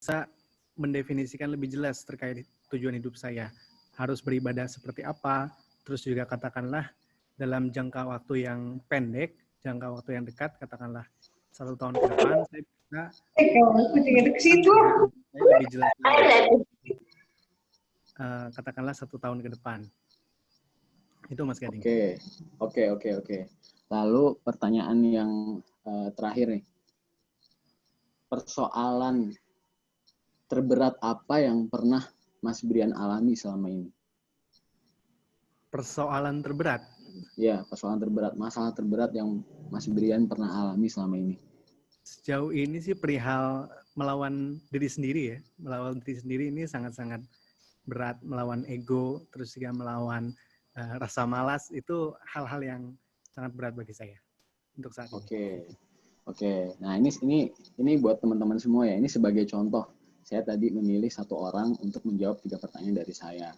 bisa mendefinisikan lebih jelas terkait tujuan hidup saya. Harus beribadah seperti apa, terus juga katakanlah dalam jangka waktu yang pendek, jangka waktu yang dekat, katakanlah 1 tahun ke depan, saya bisa ke situ. saya lebih jelas lagi. Katakanlah 1 tahun ke depan. Itu Mas Gading. Oke. Lalu pertanyaan yang terakhir nih. Persoalan terberat apa yang pernah Mas Brian alami selama ini? Persoalan terberat? Ya, persoalan terberat, masalah terberat yang Mas Brian pernah alami selama ini. Sejauh ini sih perihal melawan diri sendiri ya. Melawan diri sendiri ini sangat-sangat berat. Melawan ego, terus juga melawan rasa malas, itu hal-hal yang sangat berat bagi saya untuk saat ini. Oke. Nah, ini buat teman-teman semua ya. Ini sebagai contoh. Saya tadi memilih 1 orang untuk menjawab 3 pertanyaan dari saya.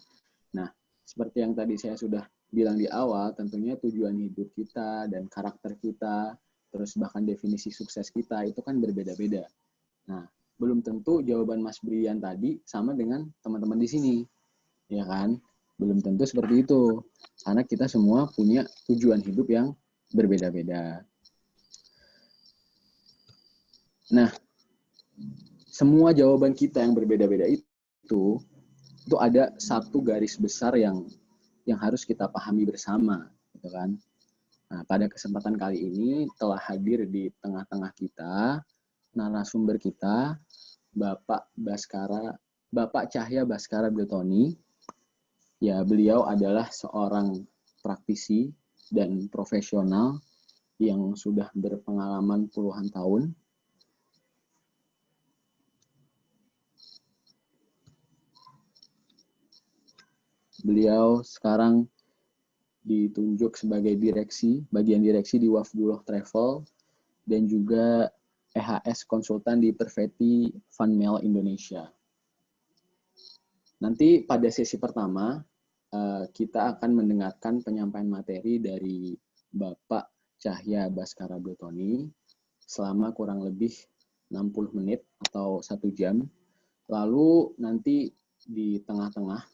Nah, seperti yang tadi saya sudah bilang di awal, tentunya tujuan hidup kita dan karakter kita, terus bahkan definisi sukses kita itu kan berbeda-beda. Nah, belum tentu jawaban Mas Brian tadi sama dengan teman-teman di sini. Ya kan? Belum tentu seperti itu. Karena kita semua punya tujuan hidup yang berbeda-beda. Nah, semua jawaban kita yang berbeda-beda itu ada satu garis besar yang harus kita pahami bersama, gitu kan? Nah, pada kesempatan kali ini telah hadir di tengah-tengah kita narasumber kita, Bapak Cahya Baskara Biltoni. Ya, beliau adalah seorang praktisi dan profesional yang sudah berpengalaman puluhan tahun. Beliau sekarang ditunjuk sebagai bagian direksi di Wafdullah Travel, dan juga EHS konsultan di Perfetti Funmail Indonesia. Nanti pada sesi pertama, kita akan mendengarkan penyampaian materi dari Bapak Cahya Baskara Biltoni selama kurang lebih 60 menit atau 1 jam. Lalu nanti di tengah-tengah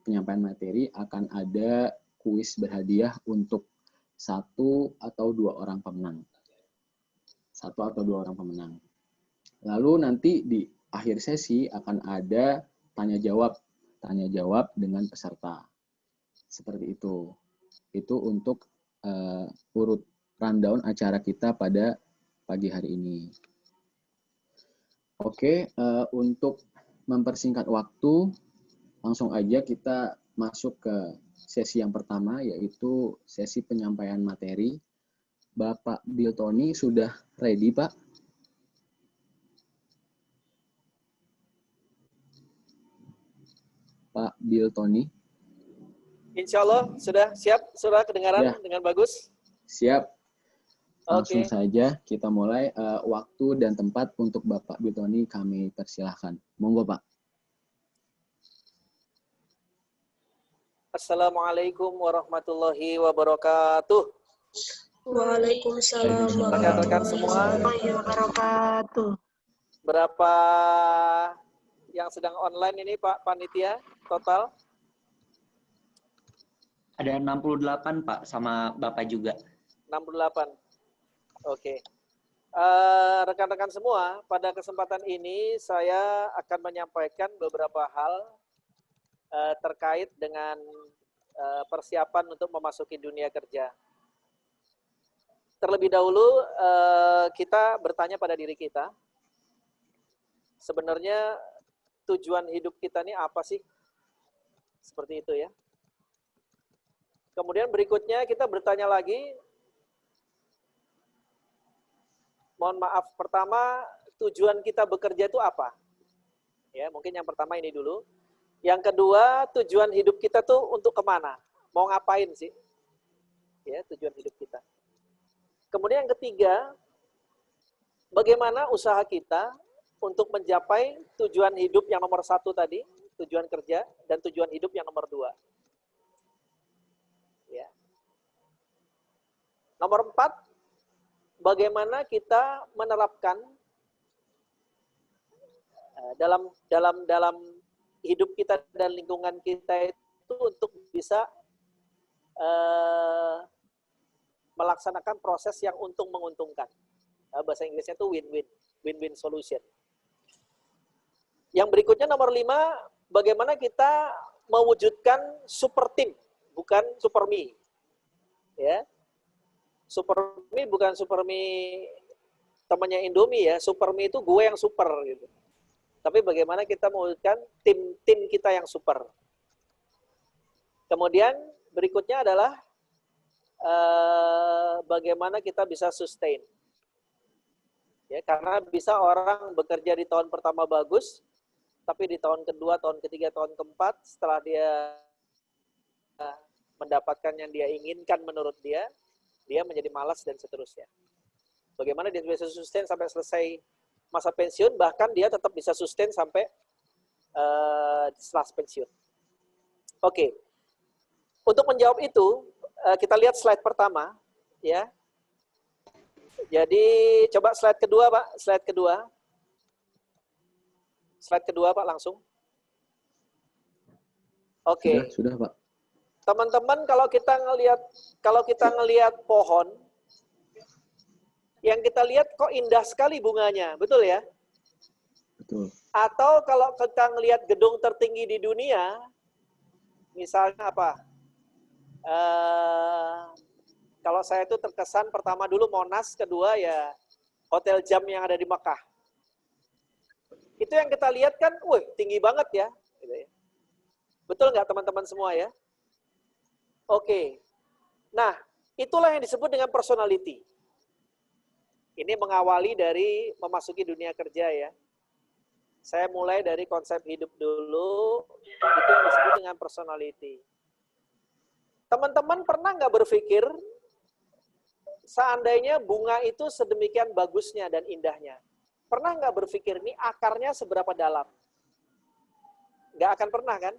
penyampaian materi akan ada kuis berhadiah untuk 1 atau 2 orang pemenang. Lalu nanti di akhir sesi akan ada tanya jawab dengan peserta. Seperti itu. Itu untuk urut rundown acara kita pada pagi hari ini. Oke, untuk mempersingkat waktu, langsung aja kita masuk ke sesi yang pertama, yaitu sesi penyampaian materi. Bapak Biltoni sudah ready, Pak? Pak Biltoni? Insya Allah sudah siap, sudah kedengaran dengan bagus? Siap. Langsung saja kita mulai. Waktu dan tempat untuk Bapak Biltoni kami persilahkan. Monggo, Pak. Assalamualaikum warahmatullahi wabarakatuh. Waalaikumsalam Rekan-rekan semua, wabarakatuh. berapa yang sedang online ini Pak Panitia total? Ada 68 Pak, sama Bapak juga. 68. Oke. Rekan-rekan semua, pada kesempatan ini saya akan menyampaikan beberapa hal terkait dengan persiapan untuk memasuki dunia kerja. Terlebih dahulu kita bertanya pada diri kita, sebenarnya tujuan hidup kita ini apa sih? Seperti itu ya. Kemudian berikutnya kita bertanya lagi, mohon maaf, pertama tujuan kita bekerja itu apa? Ya, mungkin yang pertama ini dulu. Yang kedua, tujuan hidup kita tuh untuk kemana? Mau ngapain sih? Ya, tujuan hidup kita. Kemudian yang ketiga, bagaimana usaha kita untuk mencapai tujuan hidup yang nomor 1 tadi, tujuan kerja, dan tujuan hidup yang nomor 2. Ya. Nomor 4, bagaimana kita menerapkan dalam hidup kita dan lingkungan kita itu untuk bisa melaksanakan proses yang untung menguntungkan. Bahasa Inggrisnya itu win-win solution. Yang berikutnya nomor 5, bagaimana kita mewujudkan super team, bukan super me. Ya. Super me bukan super me temannya Indomie ya, super me itu gue yang super gitu. Tapi bagaimana kita mewujudkan tim kita yang super. Kemudian berikutnya adalah bagaimana kita bisa sustain. Ya, karena bisa orang bekerja di tahun pertama bagus, tapi di tahun kedua, tahun ketiga, tahun keempat, setelah dia mendapatkan yang dia inginkan menurut dia menjadi malas dan seterusnya. Bagaimana dia bisa sustain sampai selesai masa pensiun, bahkan dia tetap bisa sustain sampai setelah pensiun. Oke. Untuk menjawab itu, kita lihat slide pertama, ya. Jadi coba slide kedua, Pak. Slide kedua. Slide kedua, Pak, langsung. Oke. Sudah, Pak. Teman-teman, kalau kita ngelihat pohon, yang kita lihat kok indah sekali bunganya, betul ya? Betul. Atau kalau kita ngelihat gedung tertinggi di dunia, misalnya apa? Kalau saya itu terkesan pertama dulu Monas, kedua ya Hotel Jam yang ada di Mekah. Itu yang kita lihat kan, wih tinggi banget ya. Betul nggak teman-teman semua ya? Oke. Nah, itulah yang disebut dengan personality. Ini mengawali dari memasuki dunia kerja ya. Saya mulai dari konsep hidup dulu, itu yang disebut dengan personality. Teman-teman pernah nggak berpikir, seandainya bunga itu sedemikian bagusnya dan indahnya, pernah nggak berpikir nih akarnya seberapa dalam? Nggak akan pernah kan?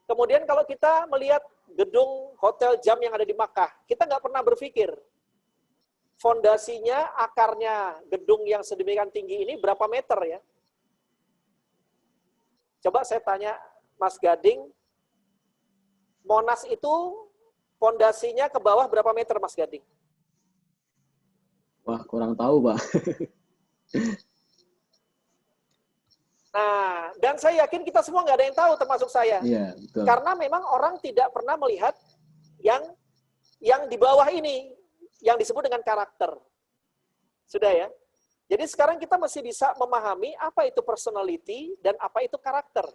Kemudian kalau kita melihat gedung Hotel Jam yang ada di Makkah, kita nggak pernah berpikir, fondasinya, akarnya gedung yang sedemikian tinggi ini berapa meter ya? Coba saya tanya Mas Gading, Monas itu fondasinya ke bawah berapa meter Mas Gading? Wah, kurang tahu, Pak. Nah, dan saya yakin kita semua nggak ada yang tahu, termasuk saya. Iya, betul. Karena memang orang tidak pernah melihat yang di bawah ini, yang disebut dengan karakter. Sudah ya? Jadi sekarang kita masih bisa memahami apa itu personality dan apa itu karakter.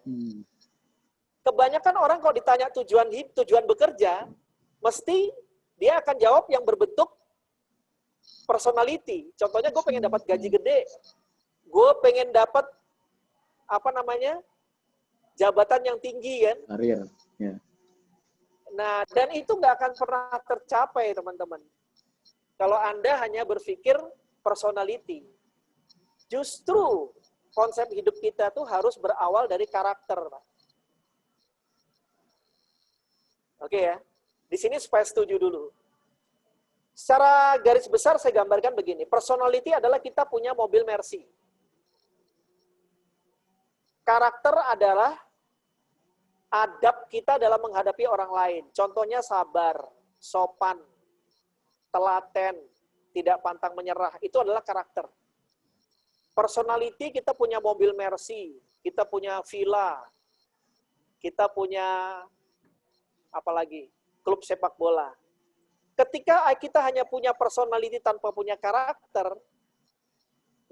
Kebanyakan orang kalau ditanya tujuan bekerja, mesti dia akan jawab yang berbentuk personality. Contohnya gue pengen dapat gaji gede, gue pengen dapat jabatan yang tinggi kan. Karir, ya. Nah, dan itu nggak akan pernah tercapai teman-teman. Kalau Anda hanya berpikir personality. Justru konsep hidup kita tuh harus berawal dari karakter, Pak. Oke ya. Di sini supaya setuju dulu. Secara garis besar saya gambarkan begini. Personality adalah kita punya mobil Mercy. Karakter adalah adab kita dalam menghadapi orang lain. Contohnya sabar, sopan, telaten, tidak pantang menyerah. Itu adalah karakter. Personality kita punya mobil Mercy, kita punya villa, kita punya apalagi klub sepak bola. Ketika kita hanya punya personality tanpa punya karakter,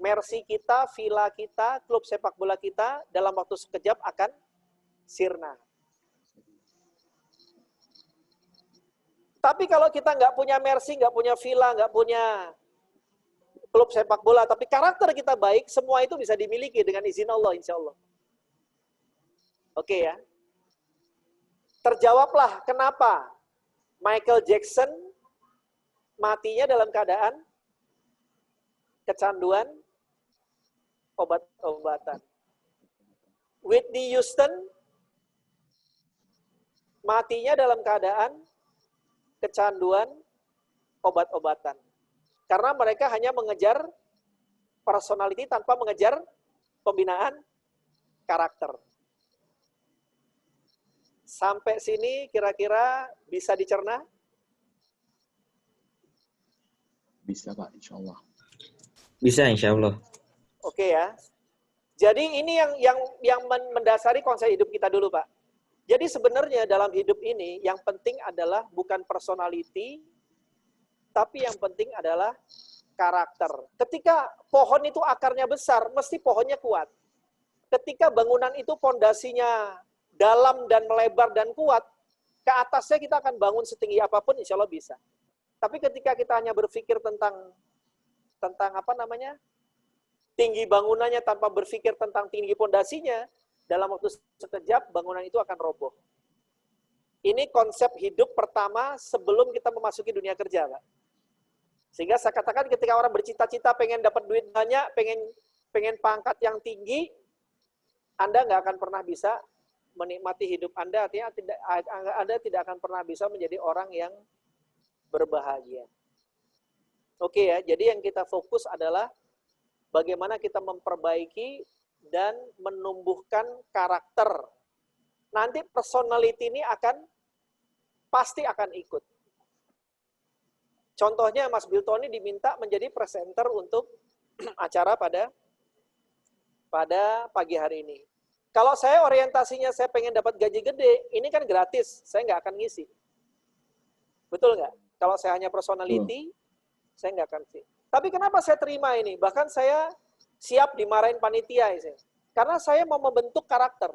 Mercy kita, villa kita, klub sepak bola kita dalam waktu sekejap akan sirna. Tapi kalau kita nggak punya Mercy, nggak punya villa, nggak punya klub sepak bola, tapi karakter kita baik, semua itu bisa dimiliki dengan izin Allah, insya Allah. Oke ya. Terjawablah kenapa Michael Jackson matinya dalam keadaan kecanduan obat-obatan. Whitney Houston matinya dalam keadaan kecanduan obat-obatan. Karena mereka hanya mengejar personality tanpa mengejar pembinaan karakter. Sampai sini kira-kira bisa dicerna? Bisa Pak, insya Allah. Bisa, insya Allah. Oke ya. Jadi ini yang mendasari konsep hidup kita dulu, Pak. Jadi sebenarnya dalam hidup ini yang penting adalah bukan personality, tapi yang penting adalah karakter. Ketika pohon itu akarnya besar, mesti pohonnya kuat. Ketika bangunan itu pondasinya dalam dan melebar dan kuat, ke atasnya kita akan bangun setinggi apapun, insya Allah bisa. Tapi ketika kita hanya berpikir tentang apa namanya, tinggi bangunannya tanpa berpikir tentang tinggi pondasinya, dalam waktu sekejap bangunan itu akan roboh. Ini konsep hidup pertama sebelum kita memasuki dunia kerja, Pak. Sehingga saya katakan ketika orang bercita-cita pengen dapat duit banyak, pengen pangkat yang tinggi, Anda nggak akan pernah bisa menikmati hidup Anda, artinya Anda tidak akan pernah bisa menjadi orang yang berbahagia. Oke ya, jadi yang kita fokus adalah bagaimana kita memperbaiki dan menumbuhkan karakter. Nanti personality ini pasti akan ikut. Contohnya Mas Bilton ini diminta menjadi presenter untuk acara pada pagi hari ini. Kalau saya orientasinya saya pengen dapat gaji gede, ini kan gratis, saya nggak akan ngisi. Betul nggak? Kalau saya hanya personality, saya nggak akan ngisi. Tapi kenapa saya terima ini? Bahkan saya siap dimarahin panitia. Karena saya mau membentuk karakter.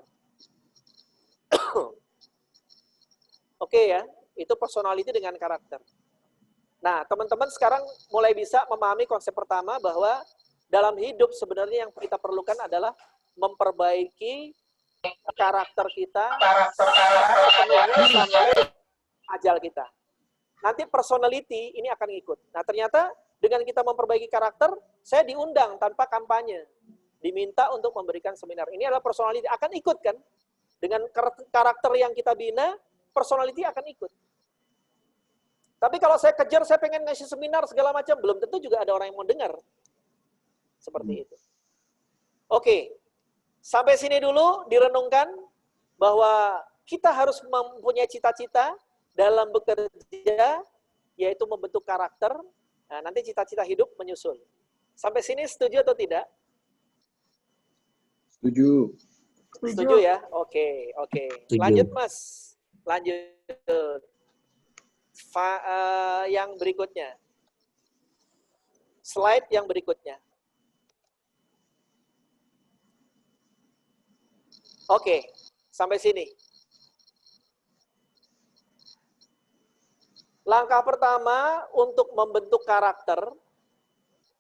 Oke ya, itu personality dengan karakter. Nah, teman-teman sekarang mulai bisa memahami konsep pertama bahwa dalam hidup sebenarnya yang kita perlukan adalah memperbaiki karakter kita sepenuhnya sampai ajal kita. Nanti personality ini akan ikut. Nah, ternyata dengan kita memperbaiki karakter, saya diundang tanpa kampanye. Diminta untuk memberikan seminar. Ini adalah personality akan ikut kan? Dengan karakter yang kita bina, personality akan ikut. Tapi kalau saya kejar, saya pengen ngasih seminar segala macam, belum tentu juga ada orang yang mau dengar. Seperti itu. Oke. Sampai sini dulu direnungkan bahwa kita harus mempunyai cita-cita dalam bekerja, yaitu membentuk karakter. Nah, nanti cita-cita hidup menyusul. Sampai sini setuju atau tidak? Setuju. Setuju ya? Oke. Setuju. Lanjut Mas. Lanjut. Yang berikutnya. Slide yang berikutnya. Oke, sampai sini. Langkah pertama untuk membentuk karakter,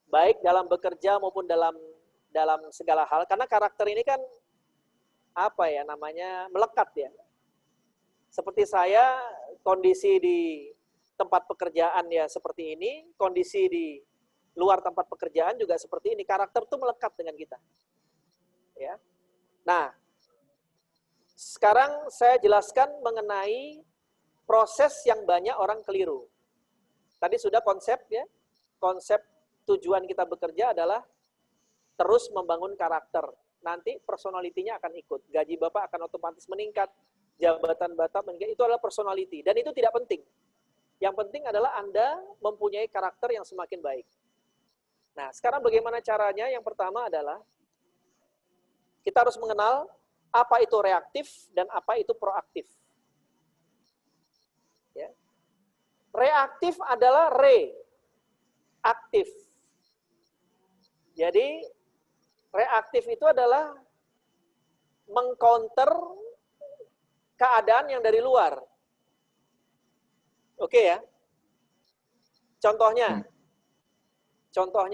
baik dalam bekerja maupun dalam segala hal, karena karakter ini kan apa ya namanya, melekat ya. Seperti saya, kondisi di tempat pekerjaan ya seperti ini, kondisi di luar tempat pekerjaan juga seperti ini. Karakter itu melekat dengan kita. Ya. Nah, sekarang saya jelaskan mengenai proses yang banyak orang keliru. Tadi sudah konsep ya. Konsep tujuan kita bekerja adalah terus membangun karakter. Nanti personality-nya akan ikut. Gaji Bapak akan otomatis meningkat. Jabatan Bapak meningkat. Itu adalah personality. Dan itu tidak penting. Yang penting adalah Anda mempunyai karakter yang semakin baik. Nah, sekarang bagaimana caranya? Yang pertama adalah kita harus mengenal apa itu reaktif dan apa itu proaktif. Ya. Reaktif adalah reaktif. Jadi reaktif itu adalah mengcounter keadaan yang dari luar. Oke ya. Contohnya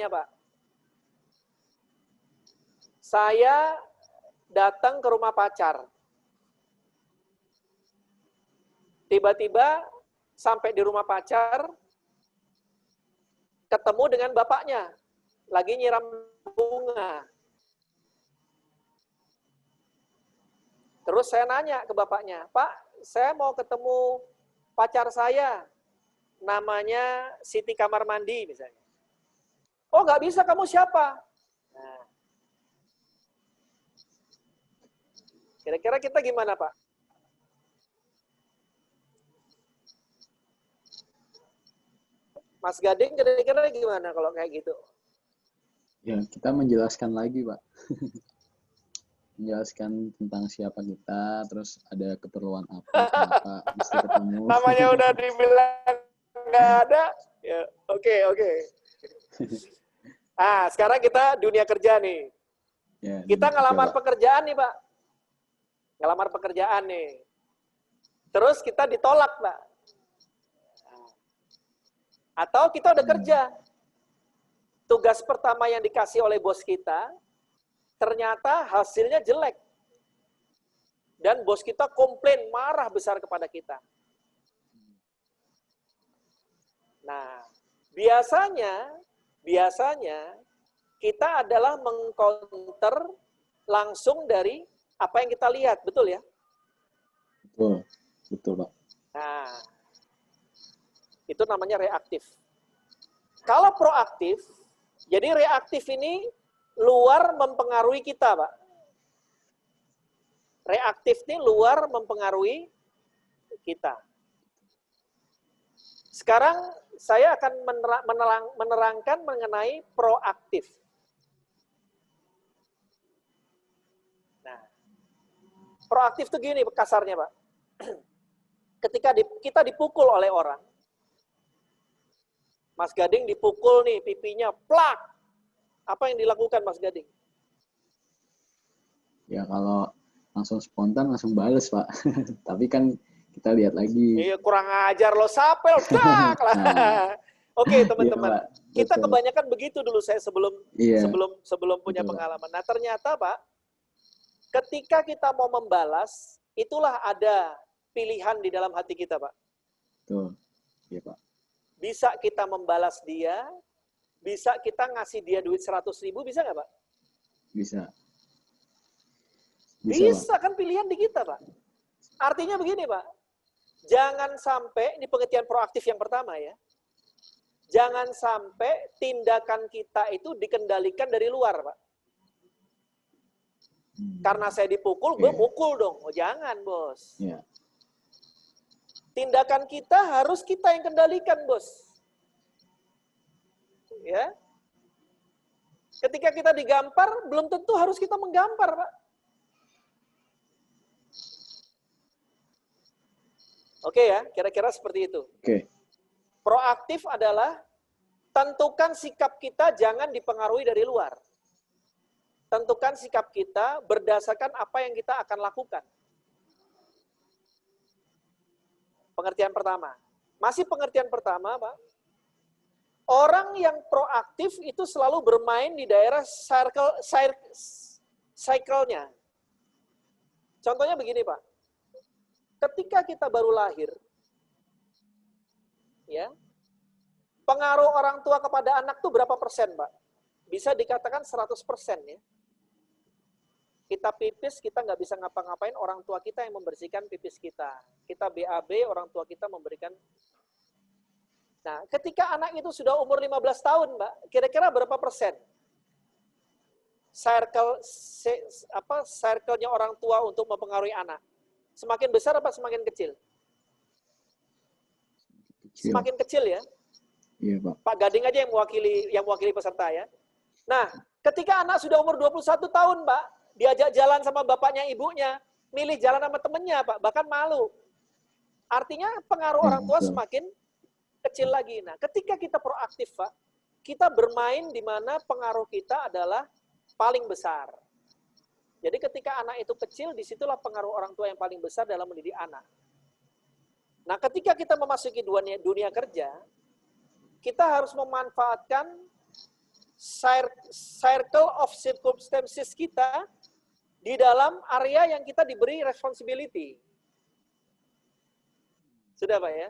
Pak. Saya datang ke rumah pacar. Tiba-tiba sampai di rumah pacar, ketemu dengan bapaknya. Lagi nyiram bunga. Terus saya nanya ke bapaknya, Pak, saya mau ketemu pacar saya. Namanya Siti Kamar Mandi misalnya. Oh, nggak bisa, kamu siapa? Nah, Kira-kira kita gimana, Pak? Mas Gading kira-kira gimana kalau kayak gitu? Ya, kita menjelaskan lagi, Pak. Menjelaskan tentang siapa kita, terus ada keperluan apa, kenapa mesti ketemu. Namanya udah dibilang nggak ada. Ya, oke. Ah, sekarang kita dunia kerja nih. Ya, Kita ngelamar Pak. pekerjaan nih, Pak. Ngelamar pekerjaan nih. Terus kita ditolak, Pak. Atau kita udah kerja. Tugas pertama yang dikasih oleh bos kita, ternyata hasilnya jelek. Dan bos kita komplain, marah besar kepada kita. Nah, biasanya kita adalah mengcounter langsung dari apa yang kita lihat, betul ya? Betul, Pak. Nah, itu namanya reaktif. Kalau proaktif, jadi reaktif ini luar mempengaruhi kita, Pak. Reaktif ini luar mempengaruhi kita. Sekarang saya akan menerangkan mengenai proaktif. Nah, proaktif itu gini kasarnya, Pak. Ketika kita dipukul oleh orang, Mas Gading dipukul nih, pipinya plak. Apa yang dilakukan Mas Gading? Ya kalau langsung spontan langsung bales, Pak. Tapi kan kita lihat lagi. Iya, kurang ajar lo, sapel, dak lah. Oke, teman-teman. Iya, kita kebanyakan begitu dulu saya sebelum punya betul, pengalaman. Nah, ternyata, Pak, ketika kita mau membalas, itulah ada pilihan di dalam hati kita, Pak. Betul. Iya, Pak. Bisa kita membalas dia, bisa kita ngasih dia duit 100.000, bisa nggak, Pak? Bisa, Bisa kan pilihan di kita, Pak. Artinya begini, Pak. Jangan sampai, ini pengertian proaktif yang pertama ya. Jangan sampai tindakan kita itu dikendalikan dari luar, Pak. Karena saya dipukul, gue mukul dong. Oh, jangan, Bos. Yeah. Tindakan kita harus kita yang kendalikan, Bos. Ya. Ketika kita digampar, belum tentu harus kita menggampar, Pak. Oke ya, kira-kira seperti itu. Oke. Proaktif adalah tentukan sikap kita jangan dipengaruhi dari luar. Tentukan sikap kita berdasarkan apa yang kita akan lakukan. Pengertian pertama. Masih pengertian pertama, Pak. Orang yang proaktif itu selalu bermain di daerah cycle-nya. Contohnya begini, Pak. Ketika kita baru lahir, ya, pengaruh orang tua kepada anak itu berapa persen, Pak? Bisa dikatakan 100% ya. Kita pipis, kita nggak bisa ngapa-ngapain, orang tua kita yang membersihkan pipis kita. Kita BAB, orang tua kita memberikan. Nah, ketika anak itu sudah umur 15 tahun, Mbak, kira-kira berapa persen? Circle-nya orang tua untuk mempengaruhi anak. Semakin besar apa semakin kecil? Semakin kecil ya. Iya, Pak. Pak Gading aja yang mewakili peserta ya. Nah, ketika anak sudah umur 21 tahun, Mbak, diajak jalan sama bapaknya, ibunya, milih jalan sama temennya, Pak, bahkan malu. Artinya pengaruh orang tua semakin kecil lagi. Nah, ketika kita proaktif, Pak, kita bermain di mana pengaruh kita adalah paling besar. Jadi ketika anak itu kecil, disitulah pengaruh orang tua yang paling besar dalam mendidik anak. Nah, ketika kita memasuki dunia kerja, kita harus memanfaatkan circle of circumstances kita di dalam area yang kita diberi responsibility. Sudah, Pak ya?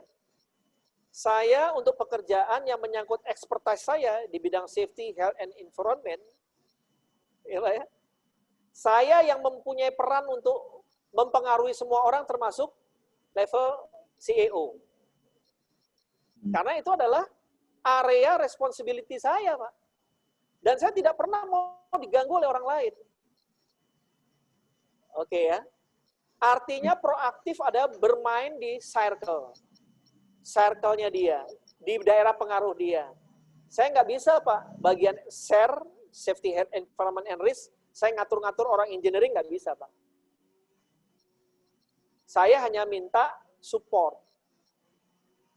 Saya untuk pekerjaan yang menyangkut expertise saya di bidang safety, health, and environment, ya Pak ya, saya yang mempunyai peran untuk mempengaruhi semua orang termasuk level CEO. Karena itu adalah area responsibility saya, Pak. Dan saya tidak pernah mau diganggu oleh orang lain. Oke ya. Artinya proaktif ada bermain di circle-nya dia, di daerah pengaruh dia. Saya nggak bisa, Pak, bagian share, safety, environment, and risk, saya ngatur-ngatur orang engineering nggak bisa, Pak. Saya hanya minta support.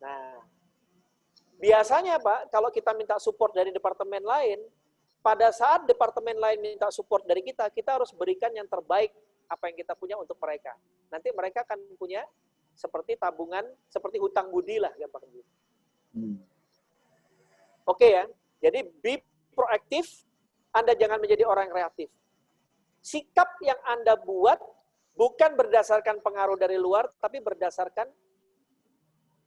Nah, biasanya, Pak, kalau kita minta support dari departemen lain, pada saat departemen lain minta support dari kita, kita harus berikan yang terbaik apa yang kita punya untuk mereka. Nanti mereka akan punya seperti tabungan, seperti hutang budi lah, gampang gitu. Oke ya, jadi be proaktif, Anda jangan menjadi orang reaktif. Sikap yang Anda buat bukan berdasarkan pengaruh dari luar, tapi berdasarkan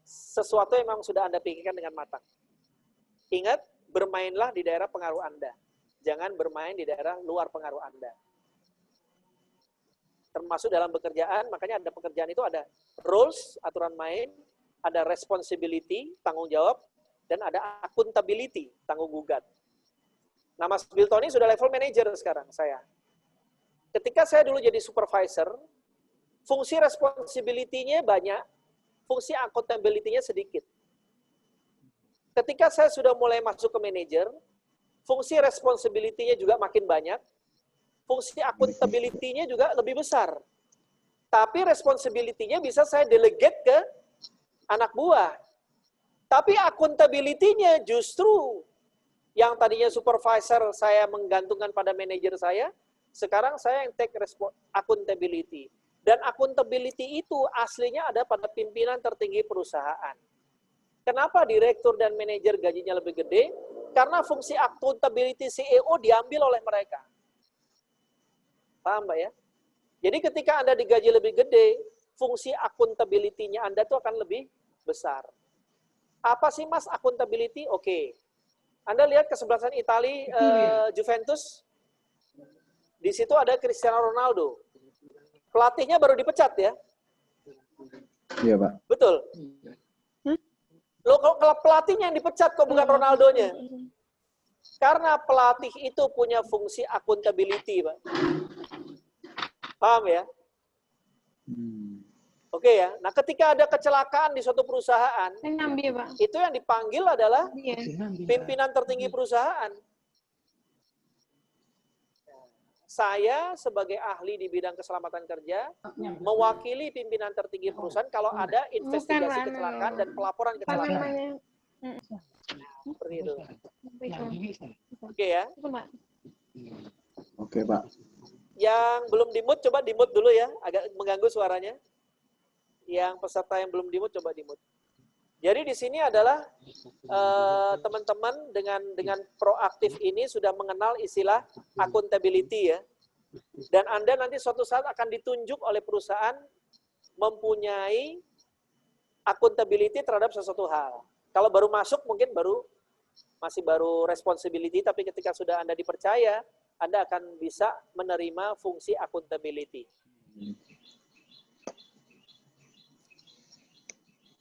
sesuatu yang memang sudah Anda pikirkan dengan matang. Ingat, bermainlah di daerah pengaruh Anda. Jangan bermain di daerah luar pengaruh Anda. Termasuk dalam pekerjaan, makanya ada pekerjaan itu ada rules, aturan main, ada responsibility, tanggung jawab, dan ada accountability, tanggung gugat. Nah, Mas Biltoni sudah level manager sekarang, saya. Ketika saya dulu jadi supervisor, fungsi responsibility-nya banyak, fungsi accountability-nya sedikit. Ketika saya sudah mulai masuk ke manager, fungsi responsibility-nya juga makin banyak, fungsi accountability-nya juga lebih besar. Tapi responsibility-nya bisa saya delegate ke anak buah. Tapi accountability-nya justru yang tadinya supervisor saya menggantungkan pada manajer saya, sekarang saya yang take accountability. Dan accountability itu aslinya ada pada pimpinan tertinggi perusahaan. Kenapa direktur dan manajer gajinya lebih gede? Karena fungsi accountability CEO diambil oleh mereka. Paham, Mbak ya? Jadi ketika Anda digaji lebih gede, fungsi accountability-nya Anda itu akan lebih besar. Apa sih, Mas, accountability? Oke. Anda lihat kesebelasan Itali, Juventus. Di situ ada Cristiano Ronaldo. Pelatihnya baru dipecat ya? Iya, Pak. Betul. Loh, kalau pelatihnya yang dipecat kok bukan Ronaldonya? Karena pelatih itu punya fungsi accountability, Pak. Paham ya? Oke ya. Nah, ketika ada kecelakaan di suatu perusahaan, itu yang dipanggil adalah pimpinan tertinggi perusahaan. Saya sebagai ahli di bidang keselamatan kerja, mewakili pimpinan tertinggi perusahaan kalau ada investigasi kecelakaan dan pelaporan kecelakaan. Seperti itu. Oke ya. Oke, Pak. Yang belum di-mute, coba di-mute dulu ya. Agak mengganggu suaranya. Yang peserta yang belum di-mute, coba di-mute. Jadi di sini adalah teman-teman dengan proaktif ini sudah mengenal istilah accountability ya. Dan Anda nanti suatu saat akan ditunjuk oleh perusahaan mempunyai accountability terhadap sesuatu hal. Kalau baru masuk mungkin masih baru responsibility, tapi ketika sudah Anda dipercaya, Anda akan bisa menerima fungsi accountability.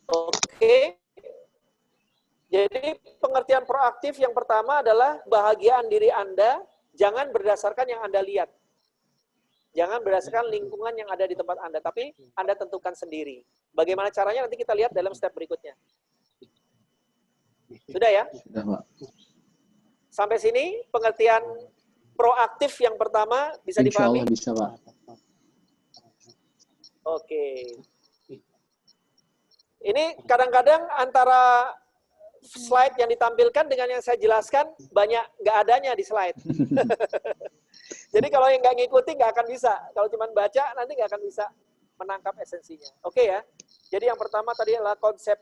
Oke. Jadi pengertian proaktif yang pertama adalah bahagiaan diri Anda jangan berdasarkan yang Anda lihat. Jangan berdasarkan lingkungan yang ada di tempat Anda, tapi Anda tentukan sendiri. Bagaimana caranya nanti kita lihat dalam step berikutnya. Sudah ya? Sudah, Pak. Sampai sini pengertian proaktif yang pertama bisa Insya dipahami? Allah bisa, Pak. Oke. Ini kadang-kadang antara slide yang ditampilkan dengan yang saya jelaskan banyak nggak adanya di slide. Jadi kalau yang nggak ngikuti nggak akan bisa. Kalau cuma baca nanti nggak akan bisa menangkap esensinya. Oke ya. Jadi yang pertama tadi adalah konsep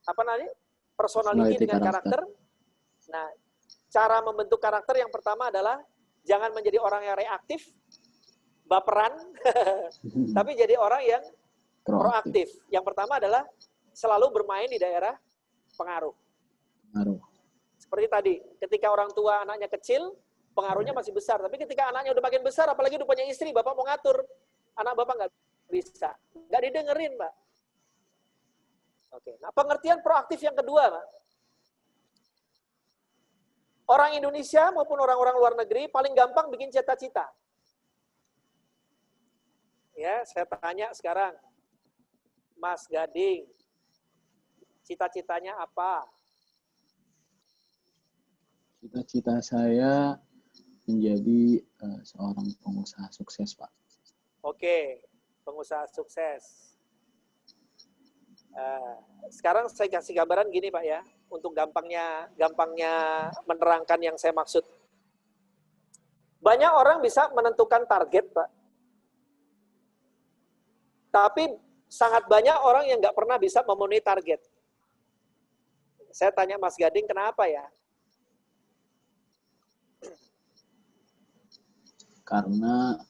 apa namanya? Personality dengan karakter. Nah, cara membentuk karakter yang pertama adalah jangan menjadi orang yang reaktif, baperan, tapi jadi orang yang proaktif. Yang pertama adalah selalu bermain di daerah pengaruh. Seperti tadi, ketika orang tua anaknya kecil, pengaruhnya masih besar. Tapi ketika anaknya udah makin besar, apalagi udah punya istri, bapak mau ngatur, anak bapak nggak bisa. Nggak didengerin, Mbak. Oke. Nah, pengertian proaktif yang kedua, Mbak. Orang Indonesia maupun orang-orang luar negeri paling gampang bikin cita-cita. Ya, Ya, saya tanya sekarang, Mas Gading, cita-citanya apa? Cita-cita saya menjadi seorang pengusaha sukses, Pak. Oke, pengusaha sukses. Sekarang saya kasih gambaran gini Pak ya, untuk gampangnya menerangkan yang saya maksud. Banyak orang bisa menentukan target Pak, tapi sangat banyak orang yang nggak pernah bisa memenuhi target. Saya tanya Mas Gading, kenapa ya? Karena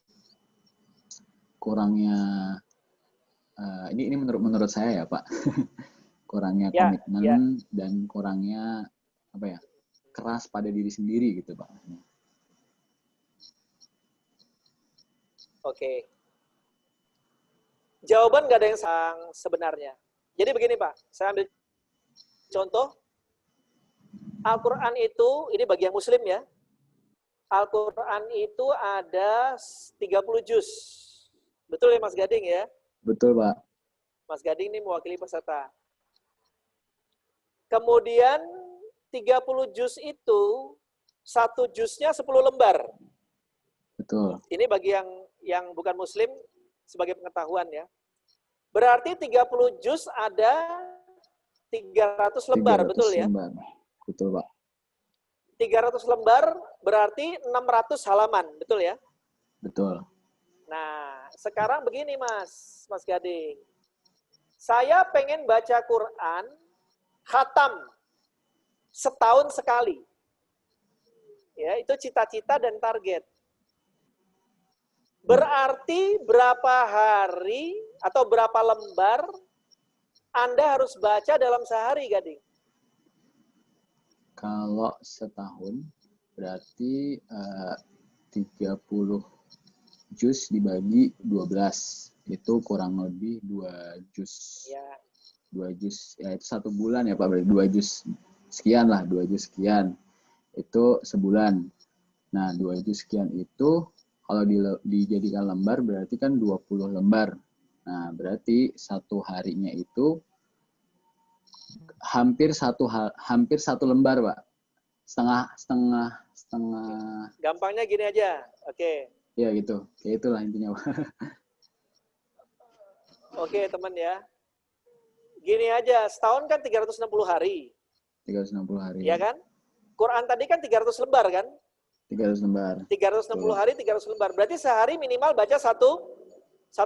kurangnya ini menurut saya ya Pak, kurangnya komitmen dan kurangnya apa ya, keras pada diri sendiri gitu Pak. Oke. Jawaban nggak ada yang sebenarnya. Jadi begini Pak, saya ambil contoh. Al-Quran itu, ini bagi yang muslim ya, Al-Quran itu ada 30 juz. Betul ya Mas Gading ya? Betul Pak. Mas Gading ini mewakili peserta. Kemudian 30 juz itu, satu juznya 10 lembar. Betul. Ini bagi yang bukan muslim, sebagai pengetahuan ya. Berarti 30 juz ada 300 lembar, 300 betul ya? lembar. Betul Pak. 300 lembar berarti 600 halaman, betul ya? Betul. Nah, sekarang begini Mas Gading. Saya pengen baca Quran, khatam, setahun sekali. Ya, itu cita-cita dan target. Berarti berapa hari atau berapa lembar Anda harus baca dalam sehari, Gading? Kalau setahun berarti 30 juz dibagi 12. Itu kurang lebih 2 juz. Ya. 2 juz. Ya itu 1 bulan ya Pak, berarti 2 juz sekian lah, 2 juz sekian. Itu sebulan. Nah, 2 juz sekian itu kalau dijadikan lembar berarti kan 20 lembar. Nah, berarti satu harinya itu hampir satu lembar, Pak. Setengah. Gampangnya gini aja. Oke. Ya gitu. Kayak itulah intinya, Pak. Oke, teman ya. Gini aja, setahun kan 360 hari. 360 hari. Iya kan? Quran tadi kan 300 lembar kan? 300 lembar. 360 hari 300 lembar. Berarti sehari minimal baca satu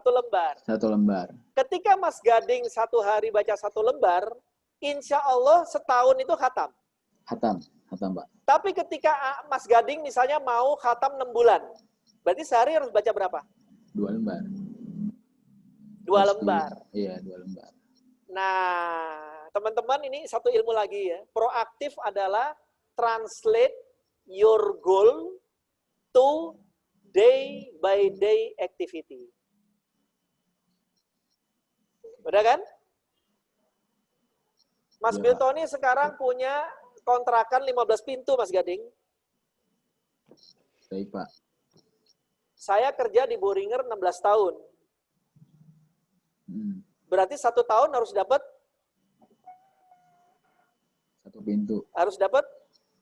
lembar. 1 lembar. Ketika Mas Gading 1 hari baca 1 lembar, insya Allah setahun itu khatam. Khatam, Pak. Tapi ketika Mas Gading misalnya mau khatam 6 bulan, berarti sehari harus baca berapa? 2 lembar. 2 lembar. Iya, 2 lembar. Nah, teman-teman ini satu ilmu lagi ya. Proaktif adalah translate your goal to day by day activity. Udah kan? Mas Ya, Biltoni sekarang punya kontrakan 15 pintu, Mas Gading. Baik, Pak. Saya kerja di Boehringer 16 tahun. Berarti 1 tahun harus dapat 1 pintu. Harus dapat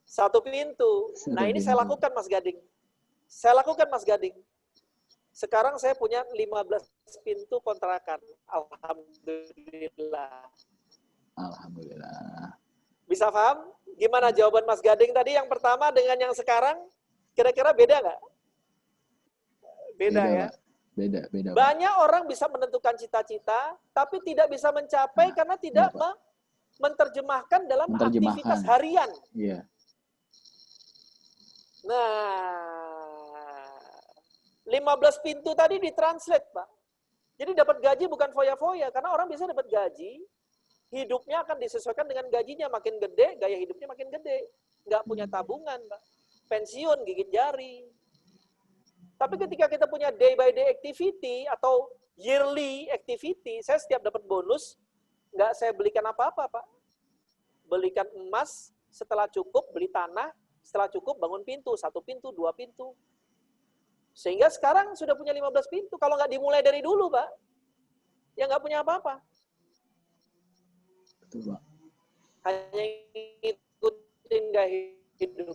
1 pintu. Nah, ini saya lakukan, Mas Gading. Sekarang saya punya 15 pintu kontrakan. Alhamdulillah. Bisa paham? Gimana jawaban Mas Gading tadi yang pertama dengan yang sekarang? Kira-kira beda nggak? Beda ya? Pak. Beda. Banyak orang bisa menentukan cita-cita, tapi tidak bisa mencapai karena tidak menerjemahkan dalam aktivitas harian. Iya. Nah, 15 pintu tadi ditranslate, Pak. Jadi dapat gaji bukan foya-foya, karena orang bisa dapat gaji, hidupnya akan disesuaikan dengan gajinya. Makin gede, gaya hidupnya makin gede. Nggak punya tabungan, Pak. Pensiun, gigit jari. Tapi ketika kita punya day by day activity atau yearly activity, saya setiap dapat bonus, nggak saya belikan apa-apa, Pak. Belikan emas, setelah cukup beli tanah, setelah cukup bangun pintu, 1 pintu, 2 pintu. Sehingga sekarang sudah punya 15 pintu. Kalau nggak dimulai dari dulu, Pak, ya nggak punya apa-apa. Betul, Pak. Hanya ngikutin gaya hidup.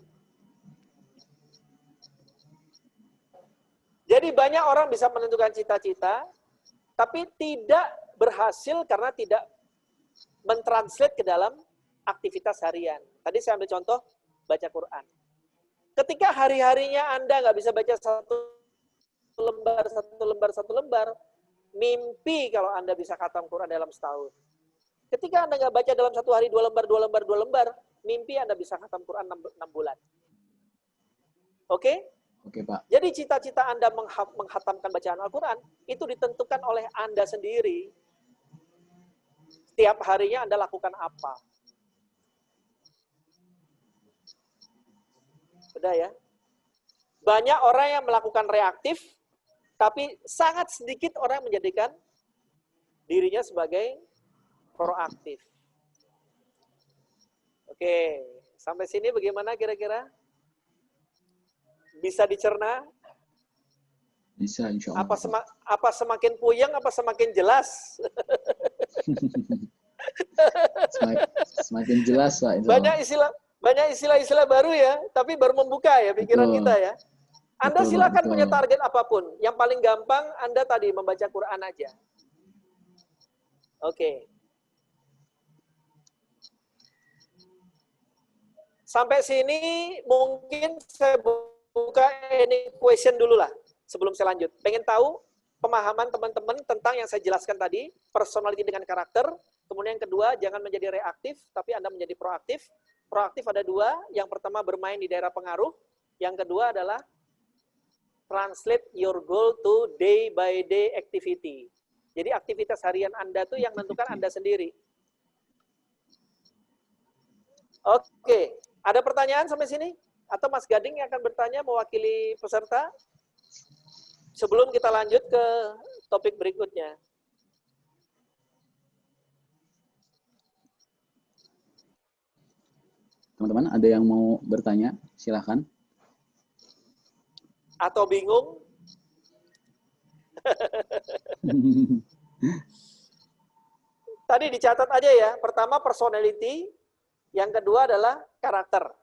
Jadi banyak orang bisa menentukan cita-cita, tapi tidak berhasil karena tidak mentranslate ke dalam aktivitas harian. Tadi saya ambil contoh, baca Quran. Ketika hari-harinya Anda nggak bisa baca satu lembar, mimpi kalau Anda bisa khatam Quran dalam setahun. Ketika Anda nggak baca dalam satu hari 2 lembar, mimpi Anda bisa khatam Quran 6 bulan. Oke? Oke, Pak. Jadi cita-cita Anda menghatamkan bacaan Al-Quran, itu ditentukan oleh Anda sendiri. Setiap harinya Anda lakukan apa. Udah ya? Banyak orang yang melakukan reaktif, tapi sangat sedikit orang yang menjadikan dirinya sebagai proaktif. Oke, sampai sini bagaimana kira-kira? Bisa dicerna? Bisa, insya Allah. Apa semakin puyeng, apa semakin jelas? Semakin jelas, Pak. Banyak istilah-istilah baru ya, tapi baru membuka ya pikiran kita ya. Anda silakan punya target apapun. Yang paling gampang Anda tadi membaca Quran aja. Oke. Sampai sini mungkin saya buka any question dulu lah sebelum saya lanjut. Pengen tahu pemahaman teman-teman tentang yang saya jelaskan tadi, personality dengan karakter. Kemudian yang kedua, jangan menjadi reaktif, tapi Anda menjadi proaktif. Proaktif ada 2. Yang pertama bermain di daerah pengaruh. Yang kedua adalah translate your goal to day by day activity. Jadi aktivitas harian Anda tuh yang menentukan Anda sendiri. Oke, ada pertanyaan sampai sini? Atau Mas Gading yang akan bertanya mewakili peserta? Sebelum kita lanjut ke topik berikutnya. Teman-teman, ada yang mau bertanya? Silahkan. Atau bingung? Tadi dicatat aja ya. Pertama personality, yang kedua adalah karakter.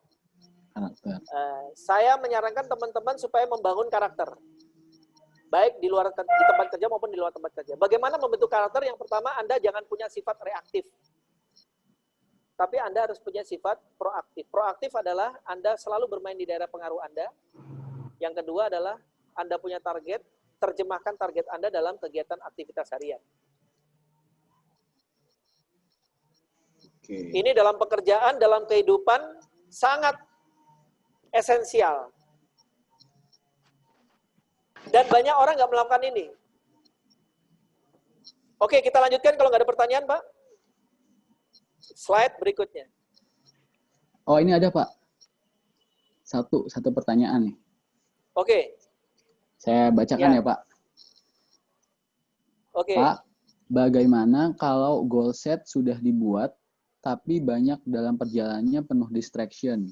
Saya menyarankan teman-teman supaya membangun karakter. Baik di luar di tempat kerja maupun di luar tempat kerja. Bagaimana membentuk karakter? Yang pertama, Anda jangan punya sifat reaktif. Tapi Anda harus punya sifat proaktif. Proaktif adalah Anda selalu bermain di daerah pengaruh Anda. Yang kedua adalah Anda punya target, terjemahkan target Anda dalam kegiatan aktivitas harian. Oke. Ini dalam pekerjaan, dalam kehidupan sangat esensial. Dan banyak orang nggak melakukan ini. Oke, kita lanjutkan kalau nggak ada pertanyaan, Pak. Slide berikutnya. Oh, ini ada, Pak. Satu pertanyaan nih. Oke. Saya bacakan ya, Pak. Oke. Pak, bagaimana kalau goal set sudah dibuat, tapi banyak dalam perjalanannya penuh distraction?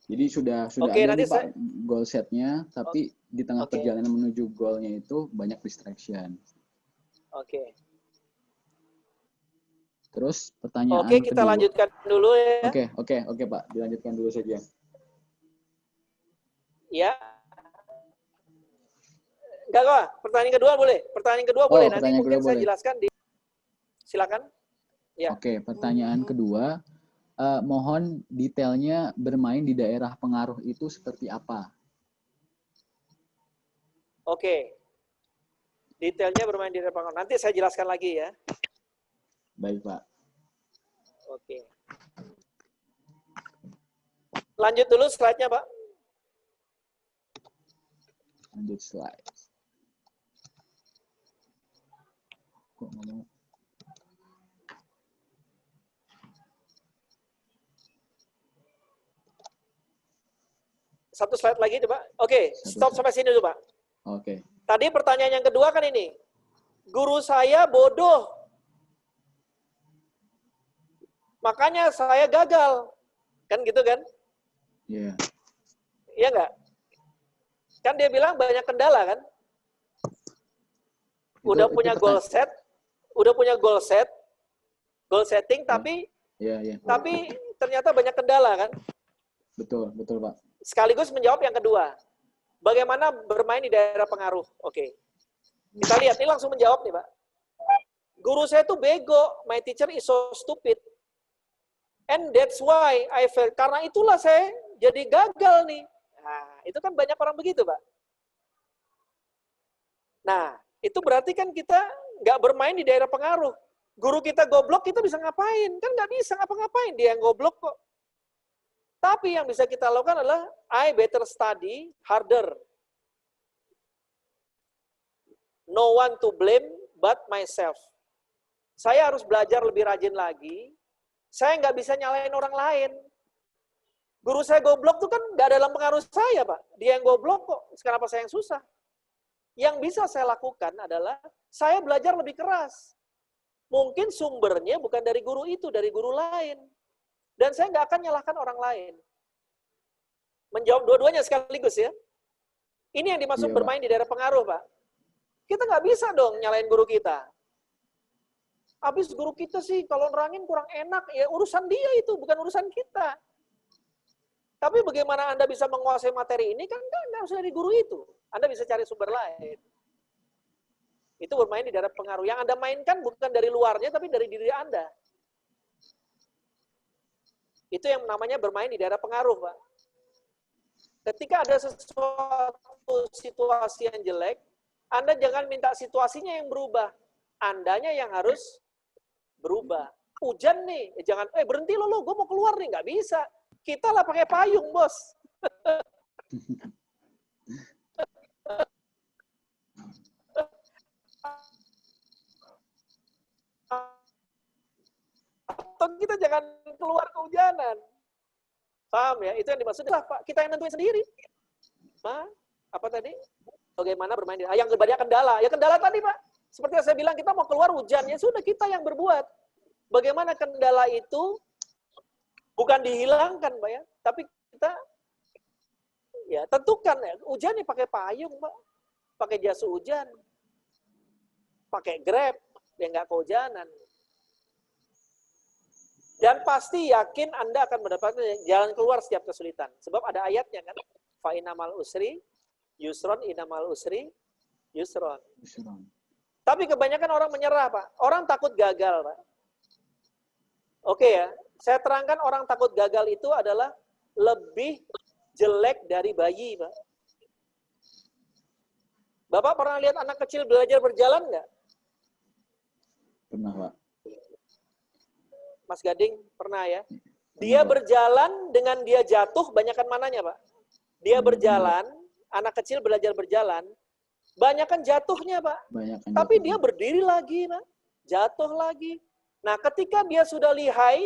Jadi sudah ada nih, Pak, goal setnya, tapi di tengah perjalanan menuju goalnya itu banyak distraction. Oke. Terus pertanyaan Oke, kita kedua. lanjutkan dulu ya. Oke, Pak. Dilanjutkan dulu saja. Ya. Enggak kok, pertanyaan kedua boleh. Pertanyaan kedua boleh. Nanti mungkin saya jelaskan di. Silakan. Ya. Oke, pertanyaan kedua. Mohon detailnya bermain di daerah pengaruh itu seperti apa? Oke. Detailnya bermain di daerah pengaruh. Nanti saya jelaskan lagi ya. Baik, Pak. Oke. Lanjut dulu slide-nya, Pak. Lanjut slide. Kok ngomong? Satu slide lagi coba. Oke, stop sampai sini dulu, Pak. Oke. Tadi pertanyaan yang kedua kan ini. Guru saya bodoh. Makanya saya gagal. Kan gitu kan? Iya. Iya nggak? Kan dia bilang banyak kendala kan? Udah punya goal set, goal setting, tapi tapi ternyata banyak kendala kan? Betul Pak. Sekaligus menjawab yang kedua, bagaimana bermain di daerah pengaruh? Oke, kita lihat, ini langsung menjawab nih Pak. Guru saya tuh bego, my teacher is so stupid. And that's why I fail. Karena itulah saya jadi gagal nih. Nah, itu kan banyak orang begitu Pak. Nah, itu berarti kan kita nggak bermain di daerah pengaruh. Guru kita goblok, kita bisa ngapain? Kan nggak bisa ngapa-ngapain, dia yang goblok kok. Tapi yang bisa kita lakukan adalah, I better study harder. No one to blame but myself. Saya harus belajar lebih rajin lagi. Saya nggak bisa nyalain orang lain. Guru saya goblok tuh kan nggak dalam pengaruh saya, Pak. Dia yang goblok kok. Kenapa saya yang susah? Yang bisa saya lakukan adalah saya belajar lebih keras. Mungkin sumbernya bukan dari guru itu, dari guru lain. Dan saya nggak akan nyalahkan orang lain. Menjawab dua-duanya sekaligus ya. Ini yang dimaksud bermain di daerah pengaruh, Pak. Kita nggak bisa dong nyalain guru kita. Habis guru kita sih kalau nerangin kurang enak, ya urusan dia itu, bukan urusan kita. Tapi bagaimana Anda bisa menguasai materi ini, kan nggak harus dari guru itu. Anda bisa cari sumber lain. Itu bermain di daerah pengaruh. Yang Anda mainkan bukan dari luarnya, tapi dari diri Anda. Itu yang namanya bermain di daerah pengaruh, Pak. Ketika ada sesuatu situasi yang jelek, Anda jangan minta situasinya yang berubah. Andanya yang harus berubah. Hujan nih, jangan, berhenti lo, gue mau keluar nih, nggak bisa. Kita lah pakai payung, bos. Atau kita jangan keluar kehujanan. Paham ya? Itu yang dimaksud lah, Pak. Kita yang nentuin sendiri. Apa tadi? Bagaimana bermain di... Yang banyak kendala. Ya kendala tadi, Pak. Seperti yang saya bilang, kita mau keluar hujan. Ya sudah, kita yang berbuat. Bagaimana kendala itu bukan dihilangkan, Pak ya. Tapi kita ya tentukan ya. Hujan nih pakai payung, Pak. Pakai jas hujan. Pakai Grab. Ya nggak kehujanan. Dan pasti yakin Anda akan mendapatkan jalan keluar setiap kesulitan. Sebab ada ayatnya kan. Fa innamal usri yusron, innamal usri yusron. Tapi kebanyakan orang menyerah, Pak. Orang takut gagal, Pak. Oke ya, saya terangkan orang takut gagal itu adalah lebih jelek dari bayi, Pak. Bapak pernah lihat anak kecil belajar berjalan nggak? Pernah, Pak. Mas Gading pernah ya? Dia berjalan dengan dia jatuh, banyakan mananya, Pak? Dia berjalan, anak kecil belajar berjalan, banyakan jatuhnya, Pak. Tapi dia berdiri lagi, Pak. Jatuh lagi. Nah, ketika dia sudah lihai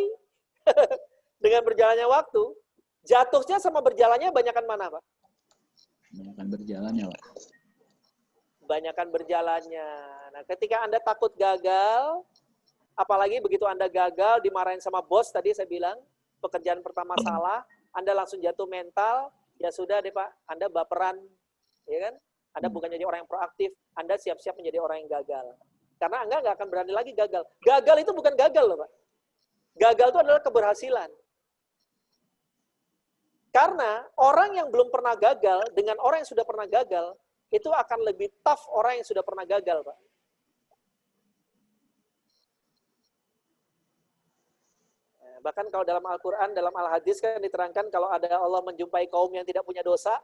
dengan berjalannya waktu, jatuhnya sama berjalannya banyakan mana, Pak? Banyakan berjalannya, Pak. Banyakan berjalannya. Nah, ketika Anda takut gagal, apalagi begitu Anda gagal, dimarahin sama bos, tadi saya bilang, pekerjaan pertama salah, Anda langsung jatuh mental, ya sudah deh Pak, Anda baperan, ya kan? Anda bukan jadi orang yang proaktif, Anda siap-siap menjadi orang yang gagal. Karena Anda nggak akan berani lagi gagal. Gagal itu bukan gagal loh Pak. Gagal itu adalah keberhasilan. Karena orang yang belum pernah gagal, dengan orang yang sudah pernah gagal, itu akan lebih tough orang yang sudah pernah gagal Pak. Bahkan kalau dalam Al-Quran, dalam Al-Hadis kan diterangkan kalau ada Allah menjumpai kaum yang tidak punya dosa,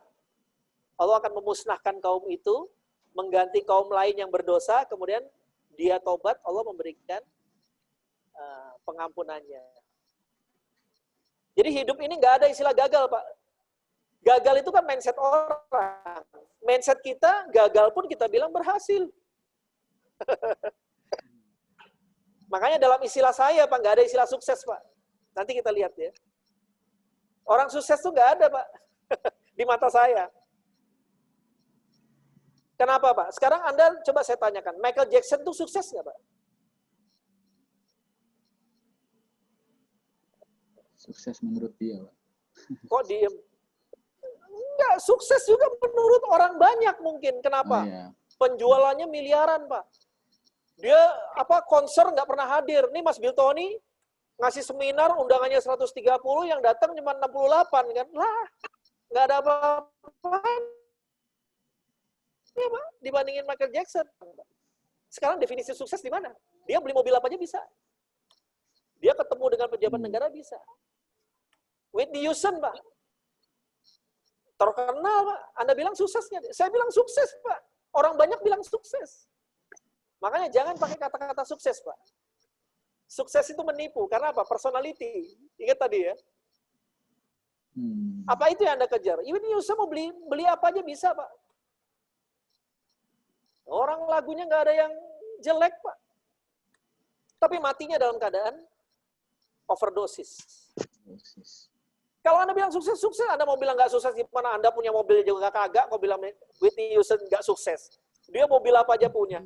Allah akan memusnahkan kaum itu, mengganti kaum lain yang berdosa, kemudian dia tobat, Allah memberikan pengampunannya. Jadi hidup ini nggak ada istilah gagal, Pak. Gagal itu kan mindset orang. Mindset kita, gagal pun kita bilang berhasil. Makanya dalam istilah saya, Pak, nggak ada istilah sukses, Pak. Nanti kita lihat ya. Orang sukses tuh nggak ada, Pak. Di mata saya. Kenapa, Pak? Sekarang Anda coba saya tanyakan, Michael Jackson tuh sukses nggak, Pak? Sukses menurut dia, Pak. Kok diem? enggak, sukses juga menurut orang banyak mungkin. Kenapa? Oh, iya. Penjualannya miliaran, Pak. Dia konser nggak pernah hadir. Nih Mas Biltoni ngasih seminar undangannya 130, yang datang cuma 68 kan. Lah, nggak ada apa-apa ya, Pak, dibandingin Michael Jackson. Sekarang definisi sukses di mana? Dia beli mobil apa aja bisa. Dia ketemu dengan pejabat negara bisa. Whitney Houston, Pak. Terkenal, Pak. Anda bilang suksesnya. Saya bilang sukses, Pak. Orang banyak bilang sukses. Makanya jangan pakai kata-kata sukses, Pak. Sukses itu menipu. Karena apa? Personality. Ingat tadi ya. Apa itu yang Anda kejar? Whitney Houston mau beli apa aja bisa, Pak. Orang lagunya nggak ada yang jelek, Pak. Tapi matinya dalam keadaan overdosis. Kalau Anda bilang sukses, sukses. Anda mau bilang nggak sukses gimana? Anda punya mobil juga kagak, kok bilang Whitney Houston nggak sukses. Dia mobil apa aja punya.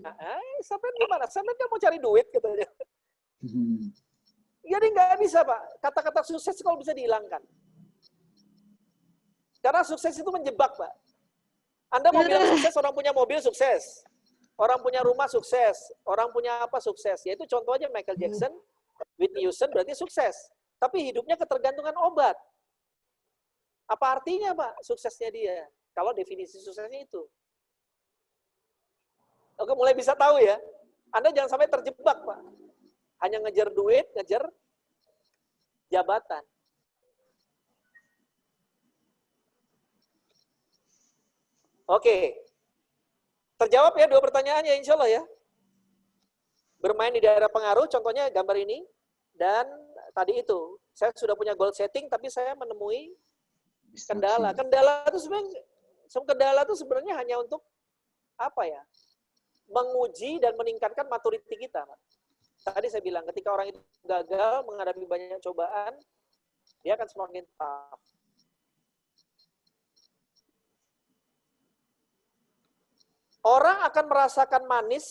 Sampai gimana? Sampai kan mau cari duit, katanya. Jadi nggak bisa, Pak. Kata-kata sukses kalau bisa dihilangkan. Karena sukses itu menjebak, Pak. Anda mau bilang sukses, orang punya mobil sukses. Orang punya rumah sukses. Orang punya apa sukses. Yaitu contoh aja Michael Jackson, Whitney Houston berarti sukses. Tapi hidupnya ketergantungan obat. Apa artinya, Pak, suksesnya dia? Kalau definisi suksesnya itu. Oke, mulai bisa tahu ya. Anda jangan sampai terjebak, Pak. Hanya ngejar duit, ngejar jabatan. Oke. Terjawab ya 2 pertanyaannya, insya Allah ya. Bermain di daerah pengaruh, contohnya gambar ini. Dan tadi itu, saya sudah punya goal setting, tapi saya menemui kendala. Kendala itu sebenarnya hanya untuk apa ya? Menguji dan meningkatkan maturity kita. Tadi saya bilang, ketika orang itu gagal menghadapi banyak cobaan, dia akan semakin tough. Orang akan merasakan manis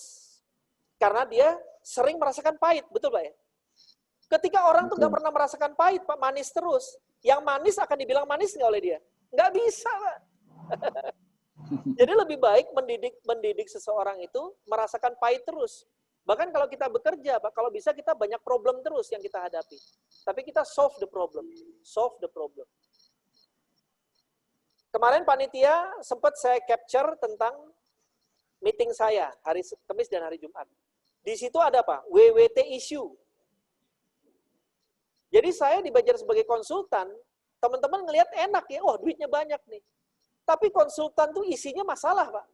karena dia sering merasakan pahit, betul Pak ya? Ketika orang tuh nggak pernah merasakan pahit, Pak, manis terus. Yang manis akan dibilang manis nggak oleh dia? Nggak bisa, Pak. Jadi lebih baik mendidik seseorang itu merasakan pahit terus. Bahkan kalau kita bekerja, Pak, kalau bisa kita banyak problem terus yang kita hadapi. Tapi kita solve the problem. Solve the problem. Kemarin panitia sempat saya capture tentang meeting saya hari Kamis dan hari Jumat. Di situ ada apa? WWT issue. Jadi saya dibayar sebagai konsultan, teman-teman ngelihat enak ya, wah duitnya banyak nih. Tapi konsultan tuh isinya masalah, Pak.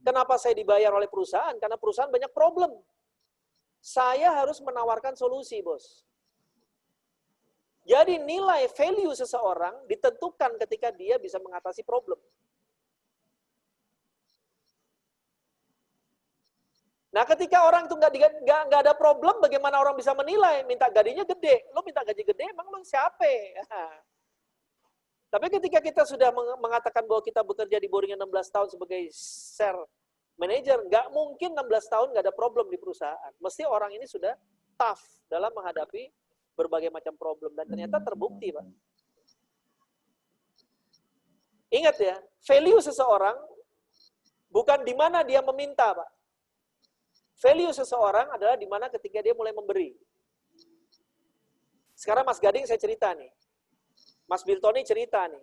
Kenapa saya dibayar oleh perusahaan? Karena perusahaan banyak problem. Saya harus menawarkan solusi, Bos. Jadi nilai value seseorang ditentukan ketika dia bisa mengatasi problem. Nah, ketika orang itu nggak ada problem, bagaimana orang bisa menilai? Minta gajinya gede. Lo minta gaji gede, emang lo siapa? Tapi ketika kita sudah mengatakan bahwa kita bekerja di Boeing 16 tahun sebagai share manager, nggak mungkin 16 tahun nggak ada problem di perusahaan. Mesti orang ini sudah tough dalam menghadapi berbagai macam problem. Dan ternyata terbukti, Pak. Ingat ya, value seseorang bukan di mana dia meminta, Pak. Value seseorang adalah di mana ketika dia mulai memberi. Sekarang Mas Gading saya cerita nih. Mas Biltoni cerita nih.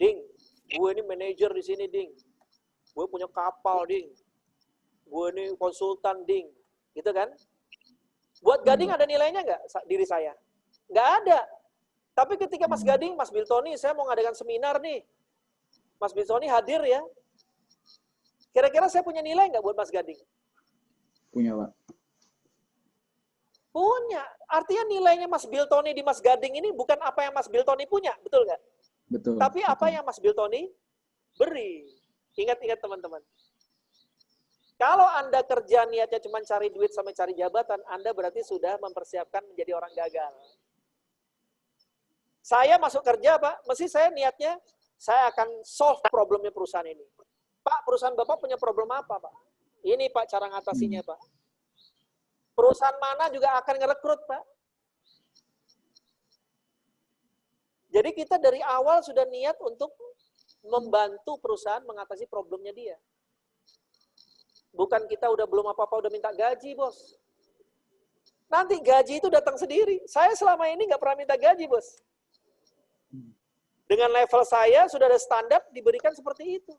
Ding, gue ini manajer di sini, Ding. Gue punya kapal, Ding. Gue ini konsultan, Ding. Gitu kan? Buat Gading ada nilainya nggak diri saya? Nggak ada. Tapi ketika Mas Gading, Mas Biltoni, saya mau ngadakan seminar nih. Mas Biltoni hadir ya. Kira-kira saya punya nilai nggak buat Mas Gading? Punya, Pak. Punya. Artinya nilainya Mas Biltoni di Mas Gading ini bukan apa yang Mas Biltoni punya, betul nggak? Betul. Tapi apa betul. yang Mas Biltoni beri. Ingat-ingat teman-teman. Kalau Anda kerja niatnya cuma cari duit sama cari jabatan, Anda berarti sudah mempersiapkan menjadi orang gagal. Saya masuk kerja, Pak, mesti saya niatnya, saya akan solve problemnya perusahaan ini. Pak, perusahaan Bapak punya problem apa, Pak? Ini, Pak, cara ngatasinya, Pak. Perusahaan mana juga akan ngerekrut, Pak. Jadi kita dari awal sudah niat untuk membantu perusahaan mengatasi problemnya dia. Bukan kita udah belum apa-apa udah minta gaji, bos. Nanti gaji itu datang sendiri. Saya selama ini nggak pernah minta gaji, bos. Dengan level saya sudah ada standar diberikan seperti itu.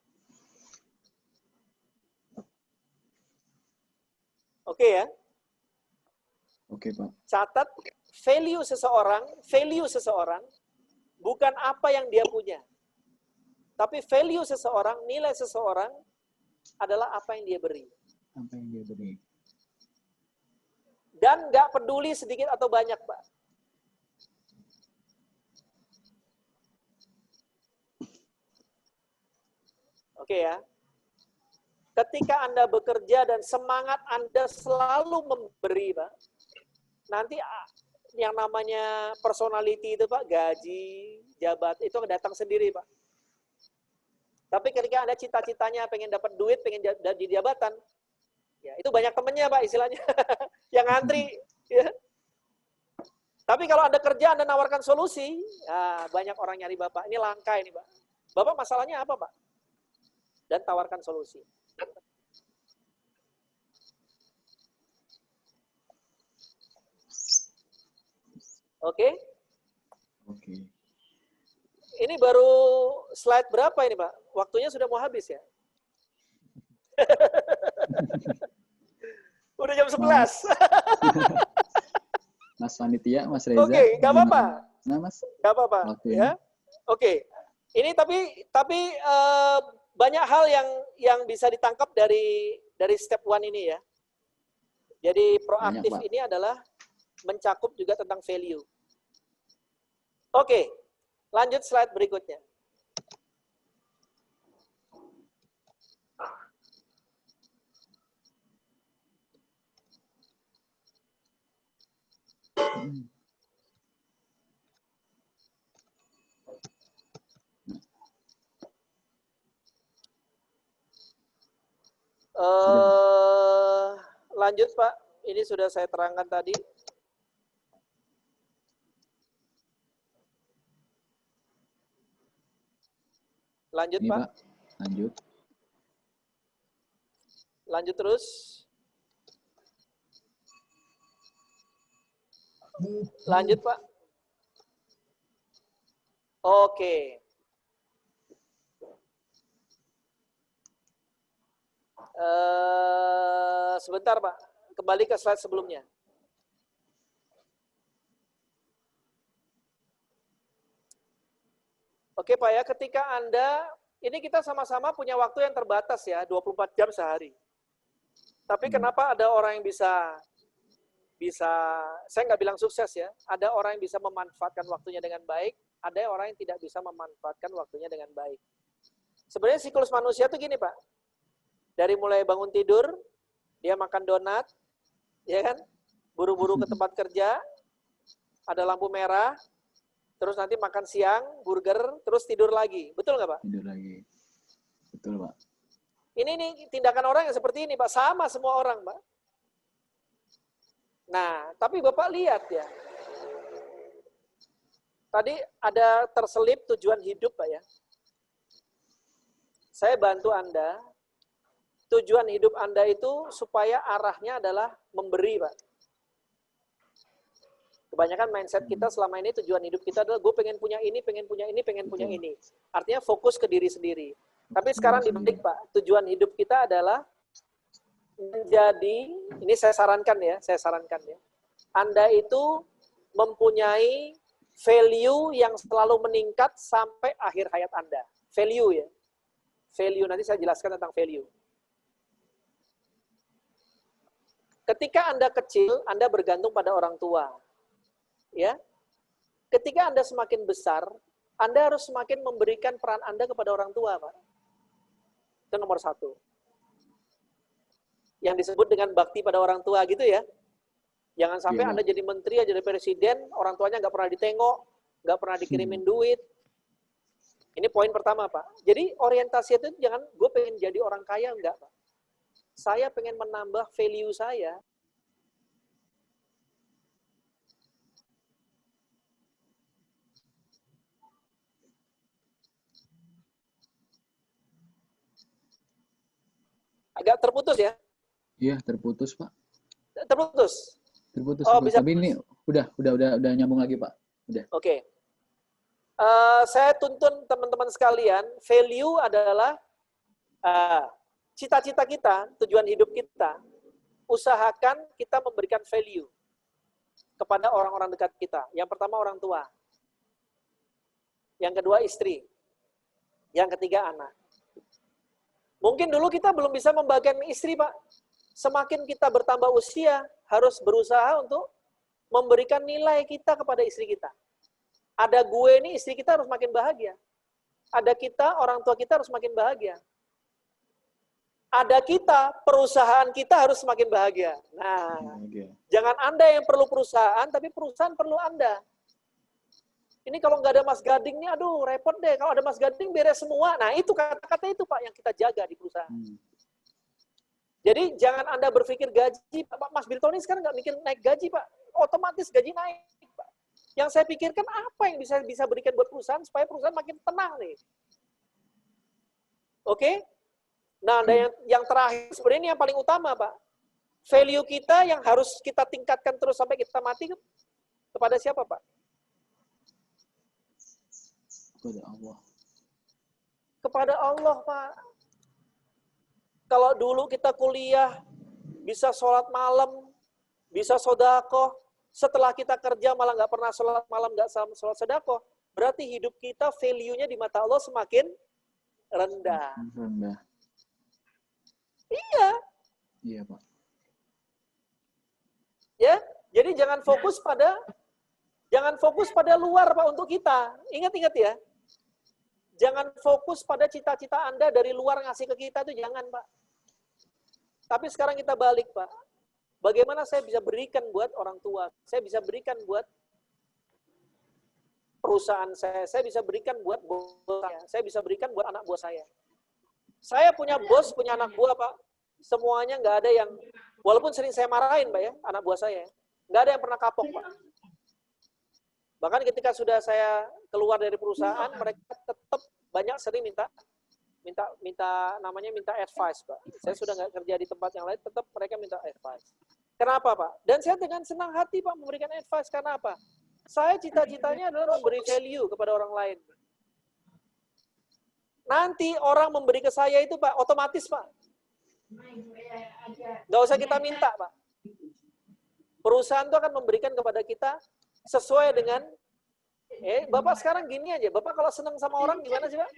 Oke ya? Oke, Pak. Catat value seseorang bukan apa yang dia punya. Tapi value seseorang, nilai seseorang adalah apa yang dia beri. Apa yang dia beri. Dan nggak peduli sedikit atau banyak, Pak. Oke ya. Ketika Anda bekerja dan semangat Anda selalu memberi, Pak, nanti yang namanya personality itu, Pak, gaji, jabat, itu datang sendiri, Pak. Tapi ketika Anda cita-citanya pengen dapat duit, pengen jadi jabatan, ya itu banyak temennya, Pak, istilahnya. Yang ngantri. Ya. Tapi kalau Anda kerja, Anda nawarkan solusi, ya, banyak orang nyari Bapak. Ini langka ini, Pak. Bapak masalahnya apa, Pak? Dan tawarkan solusi. Oke? Oke. Ini baru slide berapa ini, Pak? Waktunya sudah mau habis ya? Udah jam 11. Mas Panitia, Mas Reza. Oke, nggak apa-apa. Nah, Mas. Nggak apa-apa. Ya. Oke. Ini tapi banyak hal yang bisa ditangkap dari step 1 ini ya. Jadi proaktif Banyak, Pak. ini adalah mencakup juga tentang value. Oke, lanjut slide berikutnya. Lanjut, Pak. Ini sudah saya terangkan tadi. Lanjut, Ini, Pak. Pak. Lanjut. Lanjut terus. Lanjut, Pak. Oke. Sebentar, Pak. Kembali ke slide sebelumnya. Oke, Pak ya, ketika Anda, ini kita sama-sama punya waktu yang terbatas ya, 24 jam sehari. Tapi kenapa ada orang yang bisa, saya nggak bilang sukses ya, ada orang yang bisa memanfaatkan waktunya dengan baik, ada orang yang tidak bisa memanfaatkan waktunya dengan baik. Sebenarnya siklus manusia tuh gini, Pak. Dari mulai bangun tidur, dia makan donat, ya kan? Buru-buru ke tempat kerja, ada lampu merah, terus nanti makan siang, burger, terus tidur lagi. Betul nggak, Pak? Tidur lagi. Betul, Pak. Ini nih tindakan orang yang seperti ini, Pak. Sama semua orang, Pak. Nah, tapi Bapak lihat ya. Tadi ada terselip tujuan hidup, Pak ya. Saya bantu Anda. Tujuan hidup Anda itu supaya arahnya adalah memberi, Pak. Kebanyakan mindset kita selama ini tujuan hidup kita adalah gue pengen punya ini, pengen punya ini, pengen punya ini. Artinya fokus ke diri sendiri. Tapi sekarang dibalik, Pak, tujuan hidup kita adalah menjadi, ini saya sarankan ya, Anda itu mempunyai value yang selalu meningkat sampai akhir hayat Anda. Value ya. Value, nanti saya jelaskan tentang value. Ketika Anda kecil, Anda bergantung pada orang tua. Ya. Ketika Anda semakin besar, Anda harus semakin memberikan peran Anda kepada orang tua, Pak. Itu nomor 1. Yang disebut dengan bakti pada orang tua gitu ya. Jangan sampai Anda jadi menteri, jadi presiden, orang tuanya nggak pernah ditengok, nggak pernah dikirimin duit. Ini poin pertama, Pak. Jadi orientasi itu jangan, gue pengen jadi orang kaya, enggak, Pak. Saya pengen menambah value saya. nggak terputus ya? Iya, terputus, Pak. Terputus. Terputus. Oh, terputus. bisa. Tapi ini udah nyambung lagi, Pak. Udah. Oke. Saya tuntun teman-teman sekalian, value adalah cita-cita kita, tujuan hidup kita. Usahakan kita memberikan value kepada orang-orang dekat kita. Yang pertama orang tua. Yang kedua istri. Yang ketiga anak. Mungkin dulu kita belum bisa membagikan istri, Pak. Semakin kita bertambah usia, harus berusaha untuk memberikan nilai kita kepada istri kita. Ada gue nih, istri kita harus makin bahagia. Ada kita, orang tua kita harus makin bahagia. Ada kita, perusahaan kita harus semakin bahagia. Nah, jangan Anda yang perlu perusahaan, tapi perusahaan perlu Anda. Ini kalau nggak ada Mas Gading nih, aduh repot deh. Kalau ada Mas Gading beres semua. Nah itu kata-kata itu Pak yang kita jaga di perusahaan. Jadi jangan Anda berpikir gaji, Pak. Mas Bilton ini sekarang nggak mikir naik gaji Pak. Otomatis gaji naik Pak. Yang saya pikirkan apa yang bisa berikan buat perusahaan supaya perusahaan makin tenang nih. Oke? Nah, ada yang terakhir sebenarnya ini yang paling utama Pak. Value kita yang harus kita tingkatkan terus sampai kita mati kepada siapa Pak? Kepada Allah. Kepada Allah, Pak. Kalau dulu kita kuliah, bisa sholat malam, bisa sodakoh, setelah kita kerja malah nggak pernah sholat malam, nggak sholat sodakoh, berarti hidup kita value-nya di mata Allah semakin rendah. Rendah. Iya. Iya, Pak. Ya, jadi jangan fokus pada luar Pak untuk kita. Ingat-ingat ya. Jangan fokus pada cita-cita Anda dari luar ngasih ke kita itu jangan, Pak. Tapi sekarang kita balik, Pak. Bagaimana saya bisa berikan buat orang tua? Saya bisa berikan buat perusahaan saya bisa berikan buat bos saya. Saya bisa berikan buat anak buah saya. Saya punya bos, punya anak buah, Pak. Semuanya nggak ada yang, walaupun sering saya marahin, Pak ya, anak buah saya. Nggak ada yang pernah kapok, Pak. Bahkan ketika sudah saya keluar dari perusahaan, mereka tetap banyak sering minta advice, Pak. Saya sudah nggak kerja di tempat yang lain, tetap mereka minta advice. Kenapa, Pak? Dan saya dengan senang hati, Pak, memberikan advice. Karena apa? Saya cita-citanya adalah memberi value kepada orang lain. Nanti orang memberi ke saya itu, Pak, otomatis, Pak. Nggak usah kita minta, Pak. Perusahaan itu akan memberikan kepada kita sesuai dengan, Bapak sekarang gini aja, Bapak kalau senang sama orang gimana sih, Pak?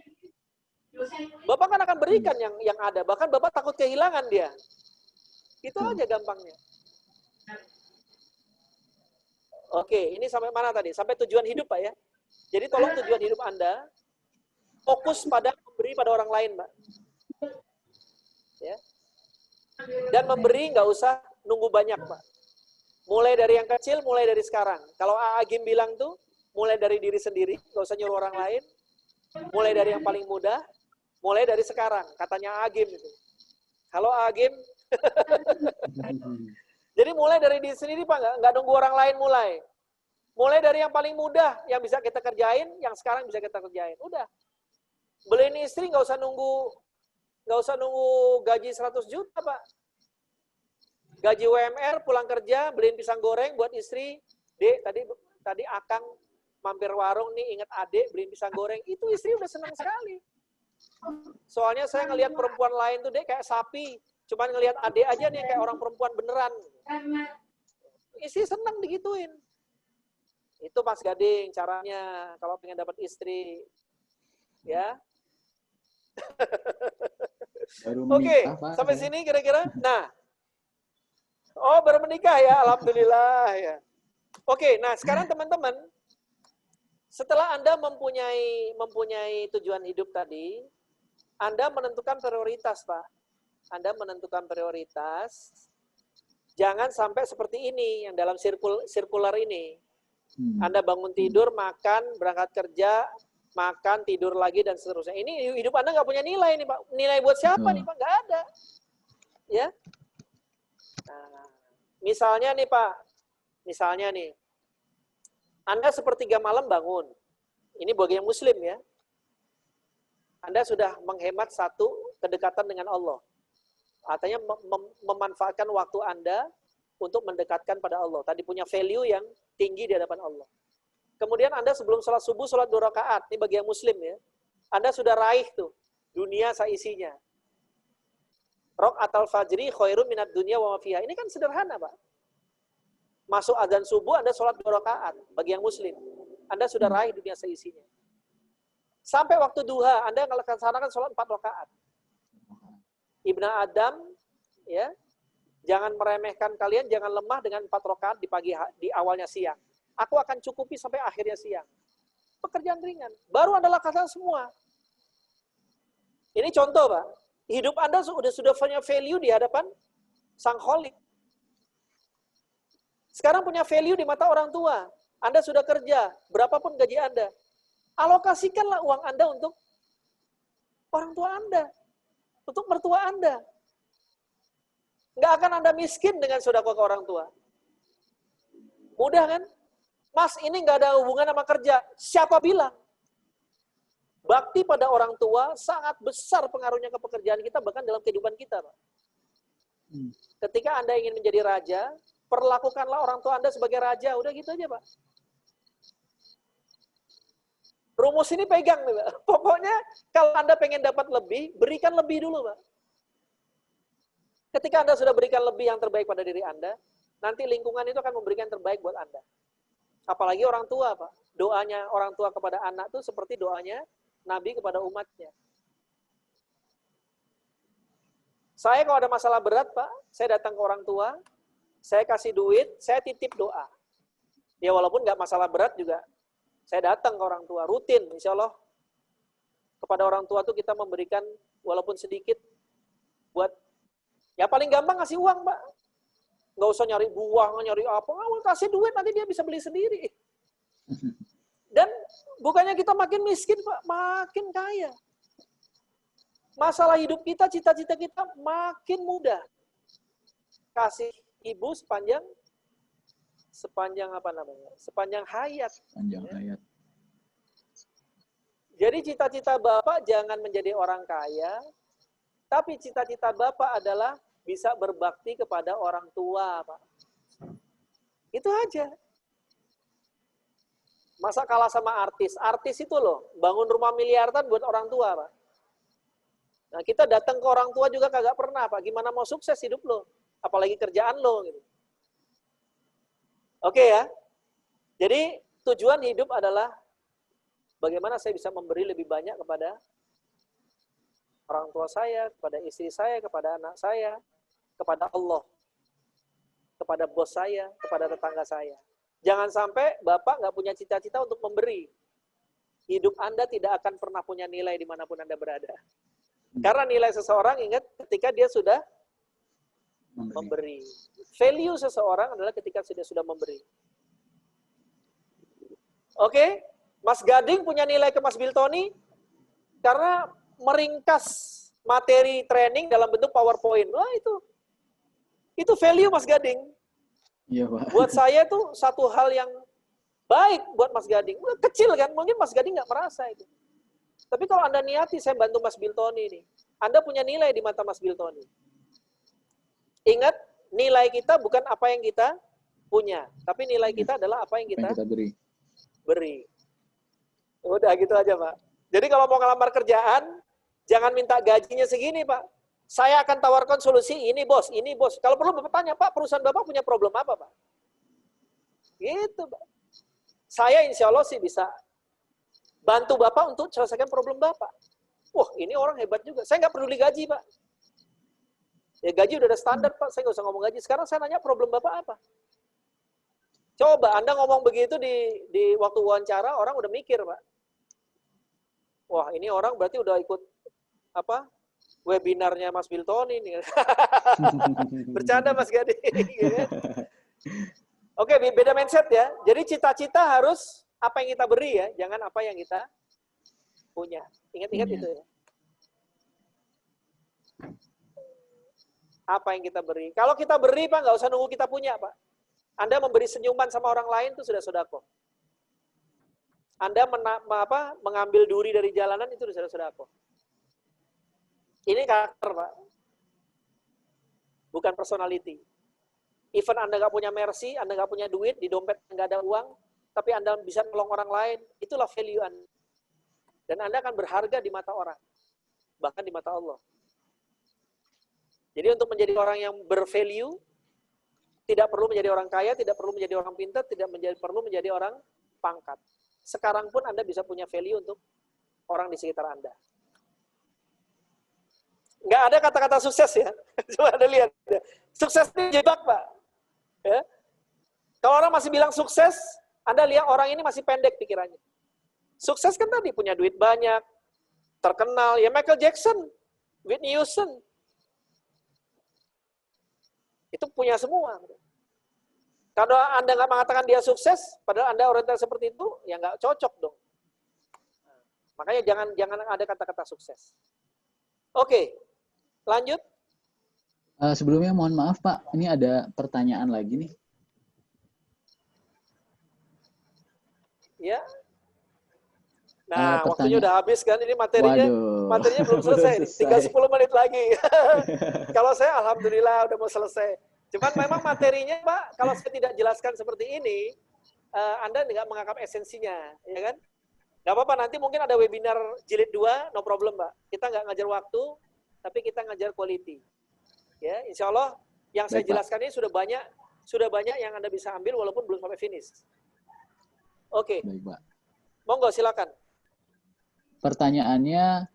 Bapak kan akan berikan yang ada, bahkan Bapak takut kehilangan dia. Itu aja gampangnya. Oke, ini sampai mana tadi? Sampai tujuan hidup, Pak ya. Jadi tolong tujuan hidup Anda, fokus pada memberi pada orang lain, Pak. Ya. Dan memberi nggak usah nunggu banyak, Pak. Mulai dari yang kecil, mulai dari sekarang. Kalau Agim bilang tuh, mulai dari diri sendiri, nggak usah nyuruh orang lain. Mulai dari yang paling mudah, mulai dari sekarang. Katanya Agim itu. Halo Agim. Jadi mulai dari diri sendiri, Pak, nggak nunggu orang lain mulai. Mulai dari yang paling mudah, yang bisa kita kerjain, yang sekarang bisa kita kerjain. Udah. Beliin istri nggak usah nunggu gaji 100 juta, Pak. Gaji UMR, pulang kerja, beliin pisang goreng buat istri. Dek, tadi Akang mampir warung nih, ingat adek, beliin pisang goreng. Itu istri udah senang sekali. Soalnya saya ngelihat perempuan lain tuh, Dek, kayak sapi. Cuman ngelihat adek aja nih, kayak orang perempuan beneran. Istri senang digituin. Itu Mas Gading, caranya kalau pengen dapat istri. Ya. Oke, sampai sini kira-kira. Nah, baru menikah ya, alhamdulillah ya. Oke, nah sekarang teman-teman, setelah Anda mempunyai tujuan hidup tadi, Anda menentukan prioritas, Pak. Anda menentukan prioritas. Jangan sampai seperti ini yang dalam sirkular ini. Anda bangun tidur, makan, berangkat kerja, makan, tidur lagi dan seterusnya. Ini hidup Anda nggak punya nilai nih, Pak. Nilai buat siapa nih, Pak? Nggak ada. Ya. Nah, misalnya nih Pak, Anda sepertiga malam bangun. Ini bagi yang muslim ya. Anda sudah menghemat satu kedekatan dengan Allah. Artinya memanfaatkan waktu Anda untuk mendekatkan pada Allah. Tadi punya value yang tinggi di hadapan Allah. Kemudian Anda sebelum sholat subuh, sholat 2 rakaat. Ini bagi yang muslim ya. Anda sudah raih tuh dunia seisinya. Rakaatul fajri khairum minad dunya wa ma fiha. Ini kan sederhana, Pak. Masuk azan subuh, Anda sholat 2 rakaat. Bagi yang muslim. Anda sudah raih dunia seisinya. Sampai waktu duha, Anda melaksanakan sholat 4 rakaat. Ibnu Adam, ya, jangan meremehkan kalian, jangan lemah dengan 4 rakaat di awalnya siang. Aku akan cukupi sampai akhirnya siang. Pekerjaan ringan. Baru Anda lakukan semua. Ini contoh, Pak. Hidup Anda sudah punya value di hadapan Sang Kholik. Sekarang punya value di mata orang tua. Anda sudah kerja, berapapun gaji Anda. Alokasikanlah uang Anda untuk orang tua Anda. Untuk mertua Anda. Nggak akan Anda miskin dengan sedekah ke orang tua. Mudah kan? Mas, ini nggak ada hubungan sama kerja. Siapa bilang? Bakti pada orang tua sangat besar pengaruhnya ke pekerjaan kita, bahkan dalam kehidupan kita, Pak. Ketika Anda ingin menjadi raja, perlakukanlah orang tua Anda sebagai raja. Udah gitu aja, Pak. Rumus ini pegang nih, Pak. Pokoknya kalau Anda pengen dapat lebih, berikan lebih dulu, Pak. Ketika Anda sudah berikan lebih yang terbaik pada diri Anda, nanti lingkungan itu akan memberikan yang terbaik buat Anda. Apalagi orang tua, Pak. Doanya orang tua kepada anak itu seperti doanya Nabi kepada umatnya. Saya kalau ada masalah berat, Pak, saya datang ke orang tua, saya kasih duit, saya titip doa. Ya walaupun nggak masalah berat juga, saya datang ke orang tua, rutin, insya Allah. Kepada orang tua tuh kita memberikan walaupun sedikit buat, ya paling gampang ngasih uang, Pak. Nggak usah nyari buah, nyari apa, kasih duit nanti dia bisa beli sendiri. Dan bukannya kita makin miskin, Pak, makin kaya. Masalah hidup kita, cita-cita kita makin mudah. Kasih ibu sepanjang apa namanya? Sepanjang hayat. Sepanjang hayat. Jadi cita-cita Bapak jangan menjadi orang kaya, tapi cita-cita Bapak adalah bisa berbakti kepada orang tua, Pak. Itu aja. Masa kalah sama artis? Artis itu loh, bangun rumah miliaran buat orang tua, Pak. Nah, kita datang ke orang tua juga kagak pernah, Pak. Gimana mau sukses hidup lo? Apalagi kerjaan lo, gitu. Oke ya. Jadi, tujuan hidup adalah bagaimana saya bisa memberi lebih banyak kepada orang tua saya, kepada istri saya, kepada anak saya, kepada Allah, kepada bos saya, kepada tetangga saya. Jangan sampai Bapak nggak punya cita-cita untuk memberi. Hidup Anda tidak akan pernah punya nilai dimanapun Anda berada. Karena nilai seseorang, ingat, ketika dia sudah memberi. Value seseorang adalah ketika sudah memberi. Oke, Mas Gading punya nilai ke Mas Biltoni karena meringkas materi training dalam bentuk PowerPoint. Wah, itu value Mas Gading. Iya, Pak. Buat saya itu satu hal yang baik buat Mas Gading. Kecil kan, mungkin Mas Gading nggak merasa itu. Tapi kalau Anda niati, saya bantu Mas Biltoni ini. Anda punya nilai di mata Mas Biltoni. Ingat, nilai kita bukan apa yang kita punya. Tapi nilai kita adalah apa yang kita beri. Udah gitu aja, Pak. Jadi kalau mau ngelamar kerjaan, jangan minta gajinya segini, Pak. Saya akan tawarkan solusi ini, bos. Ini, bos. Kalau perlu Bapak tanya, Pak, perusahaan Bapak punya problem apa, Pak? Gitu, Pak. Saya insya Allah sih bisa bantu Bapak untuk selesaikan problem Bapak. Wah, ini orang hebat juga. Saya nggak peduli gaji, Pak. Ya gaji udah ada standar, Pak. Saya nggak usah ngomong gaji. Sekarang saya nanya problem Bapak apa? Coba Anda ngomong begitu di waktu wawancara, orang udah mikir, Pak. Wah, ini orang berarti udah ikut apa? Webinarnya Mas Biltoni ini. Bercanda, Mas Gading. Ya. Oke, beda mindset ya. Jadi cita-cita harus apa yang kita beri ya, jangan apa yang kita punya. Ingat-ingat itu ya. Apa yang kita beri. Kalau kita beri, Pak, nggak usah nunggu kita punya, Pak. Anda memberi senyuman sama orang lain itu sudah sedekah. Anda mengambil duri dari jalanan itu sudah sedekah. Ini karakter, Pak. bukan personality. Even Anda nggak punya mercy, Anda nggak punya duit, di dompet nggak ada uang, tapi Anda bisa nolong orang lain, itulah value Anda. Dan Anda akan berharga di mata orang, bahkan di mata Allah. Jadi untuk menjadi orang yang bervalue, tidak perlu menjadi orang kaya, tidak perlu menjadi orang pintar, tidak perlu menjadi orang pangkat. Sekarang pun Anda bisa punya value untuk orang di sekitar Anda. Nggak ada kata-kata sukses ya. Coba Anda lihat. Sukses ini jebak, Pak. Ya. Kalau orang masih bilang sukses, Anda lihat orang ini masih pendek pikirannya. Sukses kan tadi punya duit banyak, terkenal. Ya Michael Jackson, Whitney Houston. Itu punya semua. Kalau Anda nggak mengatakan dia sukses, padahal Anda orientasi seperti itu, ya nggak cocok dong. Makanya jangan ada kata-kata sukses. Oke, lanjut. Sebelumnya mohon maaf Pak, ini ada pertanyaan lagi nih. Ya. Nah, waktunya udah habis kan, ini materinya belum selesai. Tinggal 10 menit lagi. Kalau saya alhamdulillah udah mau selesai. Cuman memang materinya Pak, kalau saya tidak jelaskan seperti ini, Anda nggak menganggap esensinya, ya kan? Nggak apa-apa, nanti mungkin ada webinar jilid 2, no problem Pak. Kita nggak ngajar waktu, tapi kita ngajar quality. Ya, insya Allah yang saya jelaskan ini sudah banyak yang Anda bisa ambil walaupun belum sampai finish. Oke. Baik Pak. Monggo silakan. Pertanyaannya,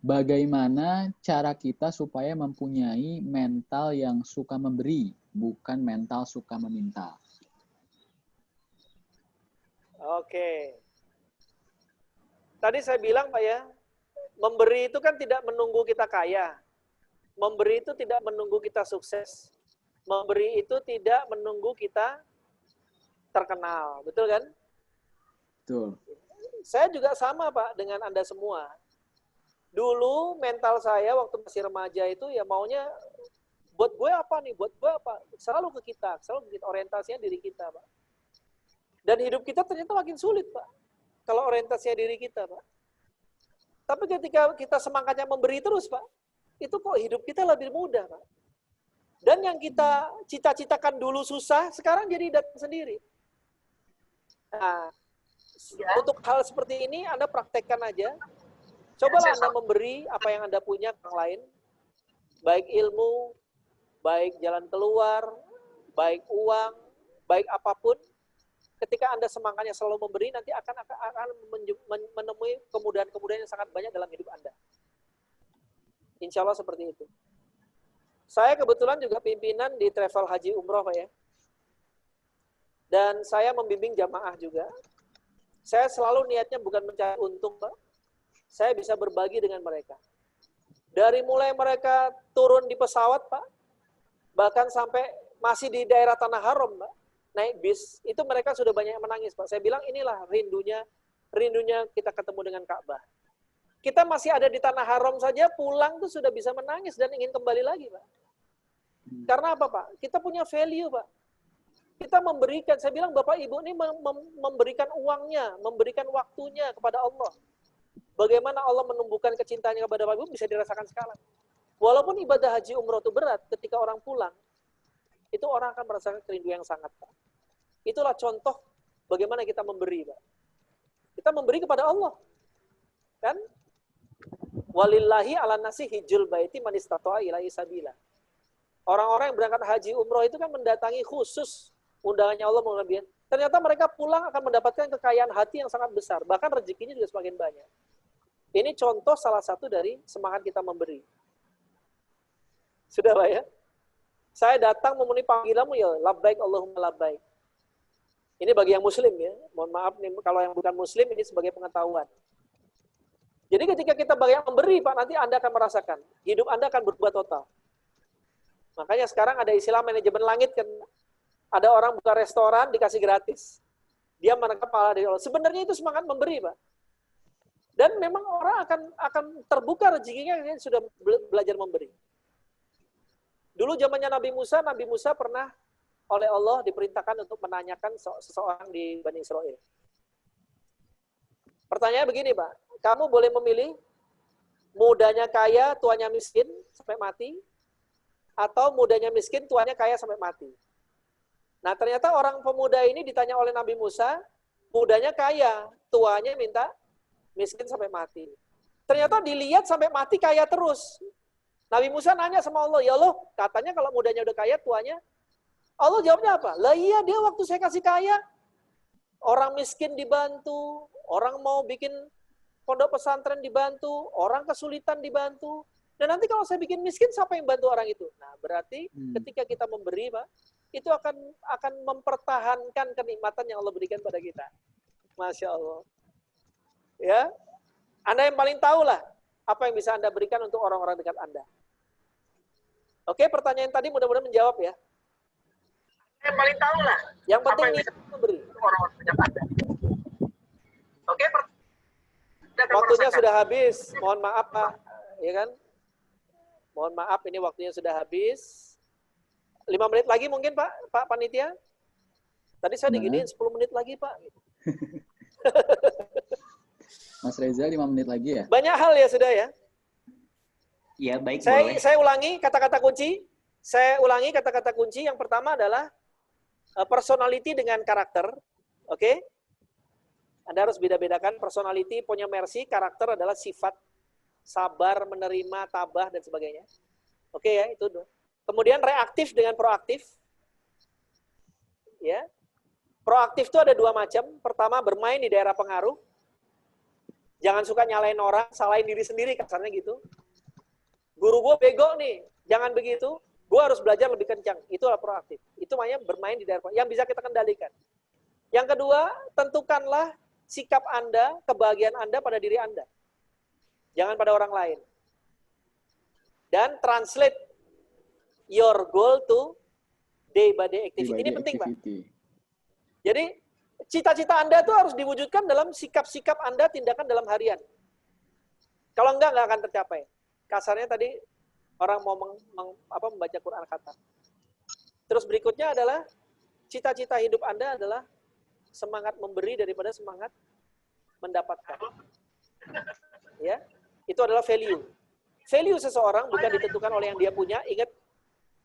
bagaimana cara kita supaya mempunyai mental yang suka memberi, bukan mental suka meminta? Oke. Tadi saya bilang Pak ya, memberi itu kan tidak menunggu kita kaya. Memberi itu tidak menunggu kita sukses. Memberi itu tidak menunggu kita terkenal. Betul kan? Betul. Saya juga sama Pak dengan Anda semua. Dulu mental saya waktu masih remaja itu ya maunya buat gue apa nih, buat gue apa. Selalu ke kita, orientasinya diri kita Pak. Dan hidup kita ternyata makin sulit Pak. Kalau orientasinya diri kita Pak. Tapi ketika kita semangatnya memberi terus Pak, itu kok hidup kita lebih mudah Pak. Dan yang kita cita-citakan dulu susah, sekarang jadi datang sendiri. Nah, untuk hal seperti ini Anda praktekkan aja. Cobalah Anda memberi apa yang Anda punya ke orang lain. Baik ilmu, baik jalan keluar, baik uang, baik apapun. Ketika Anda semangatnya selalu memberi, nanti akan menemui kemudahan-kemudahan yang sangat banyak dalam hidup Anda. Insya Allah seperti itu. Saya kebetulan juga pimpinan di travel haji umroh Pak ya. Dan saya membimbing jamaah juga. Saya selalu niatnya bukan mencari untung Pak. Saya bisa berbagi dengan mereka. Dari mulai mereka turun di pesawat Pak, bahkan sampai masih di daerah Tanah Haram Pak, naik bis, itu mereka sudah banyak yang menangis Pak. Saya bilang inilah rindunya kita ketemu dengan Ka'bah. Kita masih ada di Tanah Haram saja, pulang tuh sudah bisa menangis dan ingin kembali lagi Pak. Karena apa Pak? Kita punya value Pak. Kita memberikan, saya bilang Bapak Ibu ini memberikan uangnya, memberikan waktunya kepada Allah. Bagaimana Allah menumbuhkan kecintaannya kepada Bapak Ibu bisa dirasakan sekarang. Walaupun ibadah haji umroh itu berat, ketika orang pulang, itu orang akan merasakan kerinduan yang sangat Pak. Itulah contoh bagaimana kita memberi Pak. Kita memberi kepada Allah. Kan? Walillahi ala nasi hijjul baiti man istata'a ilaihi sabila. Orang-orang yang berangkat haji umroh itu kan mendatangi khusus undangannya Allah mengambil. Ternyata mereka pulang akan mendapatkan kekayaan hati yang sangat besar. Bahkan rezekinya juga semakin banyak. Ini contoh salah satu dari semangat kita memberi. Sudah Pak ya? Saya datang memenuhi panggilanmu ya, labbaik Allahumma labbaik. Ini bagi yang muslim ya. Mohon maaf nih kalau yang bukan muslim ini sebagai pengetahuan. Jadi ketika kita banyak memberi Pak, nanti Anda akan merasakan. Hidup Anda akan berubah total. Makanya sekarang ada istilah manajemen langit kan. Ada orang buka restoran dikasih gratis. Dia menangkap pahala dari Allah. Sebenarnya itu semangat memberi Pak. Dan memang orang akan terbuka rezekinya dia sudah belajar memberi. Dulu zamannya Nabi Musa pernah oleh Allah diperintahkan untuk menanyakan seseorang di Bani Israel. Pertanyaannya begini Pak, kamu boleh memilih mudanya kaya, tuanya miskin sampai mati, atau mudanya miskin, tuanya kaya sampai mati. Nah, ternyata orang pemuda ini ditanya oleh Nabi Musa, mudanya kaya, tuanya minta miskin sampai mati. Ternyata dilihat sampai mati kaya terus. Nabi Musa nanya sama Allah, ya Allah, katanya kalau mudanya udah kaya, tuanya. Allah jawabnya apa? Lah iya, dia waktu saya kasih kaya, orang miskin dibantu, orang mau bikin pondok pesantren dibantu, orang kesulitan dibantu. Dan nanti kalau saya bikin miskin, siapa yang bantu orang itu? Nah, berarti ketika kita memberi, Pak, itu akan mempertahankan kenikmatan yang Allah berikan pada kita. Masya Allah. Ya, Anda yang paling tahu lah apa yang bisa Anda berikan untuk orang-orang dekat Anda. Oke, pertanyaan tadi mudah-mudahan menjawab ya. Yang paling tahu lah. Yang penting ini memberi. Orang-orang dekat Anda. Oke, waktunya sudah habis. Mohon maaf, Pak. Ya kan? Mohon maaf, ini waktunya sudah habis. 5 menit lagi mungkin, Pak Panitia? Tadi saya diginiin 10 menit lagi, Pak. Mas Reza 5 menit lagi ya? Banyak hal ya sudah ya? Ya, baik, boleh. Saya ulangi kata-kata kunci. Kata-kata kunci. Yang pertama adalah personality dengan karakter. Oke? Anda harus beda-bedakan personality, punya mercy, karakter adalah sifat sabar, menerima, tabah, dan sebagainya. Oke ya, itu. Kemudian reaktif dengan proaktif. Ya. Proaktif itu ada 2 macam. Pertama, bermain di daerah pengaruh. Jangan suka nyalain orang, salahin diri sendiri, kasarnya gitu. Guru gue bego nih, jangan begitu. Gue harus belajar lebih kencang. Itulah proaktif. Itu namanya bermain di daerah pengaruh, yang bisa kita kendalikan. Yang kedua, tentukanlah sikap Anda, kebahagiaan Anda pada diri Anda. Jangan pada orang lain. Dan translate your goal to day by day activity. Ini penting, Pak. Jadi, cita-cita Anda itu harus diwujudkan dalam sikap-sikap Anda, tindakan dalam harian. Kalau enggak akan tercapai. Kasarnya tadi, orang mau membaca Quran khatam. Terus berikutnya adalah, cita-cita hidup Anda adalah semangat memberi daripada semangat mendapatkan. Ya, itu adalah value. Value seseorang bukan ditentukan oleh yang dia punya, ingat,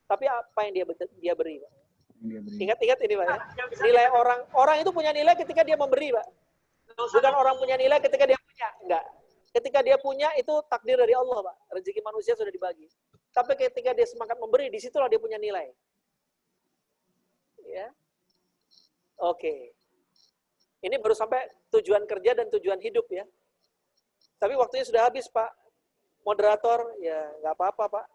tapi apa yang dia beri, Pak. Ingat ini, Pak. Ya. Nilai orang itu punya nilai ketika dia memberi, Pak. Bukan orang punya nilai ketika dia punya, enggak. Ketika dia punya itu takdir dari Allah, Pak. Rezeki manusia sudah dibagi. Tapi ketika dia semangat memberi, disitulah dia punya nilai. Ya, oke. Ini baru sampai tujuan kerja dan tujuan hidup ya. Tapi waktunya sudah habis, Pak. Moderator, ya nggak apa-apa, Pak.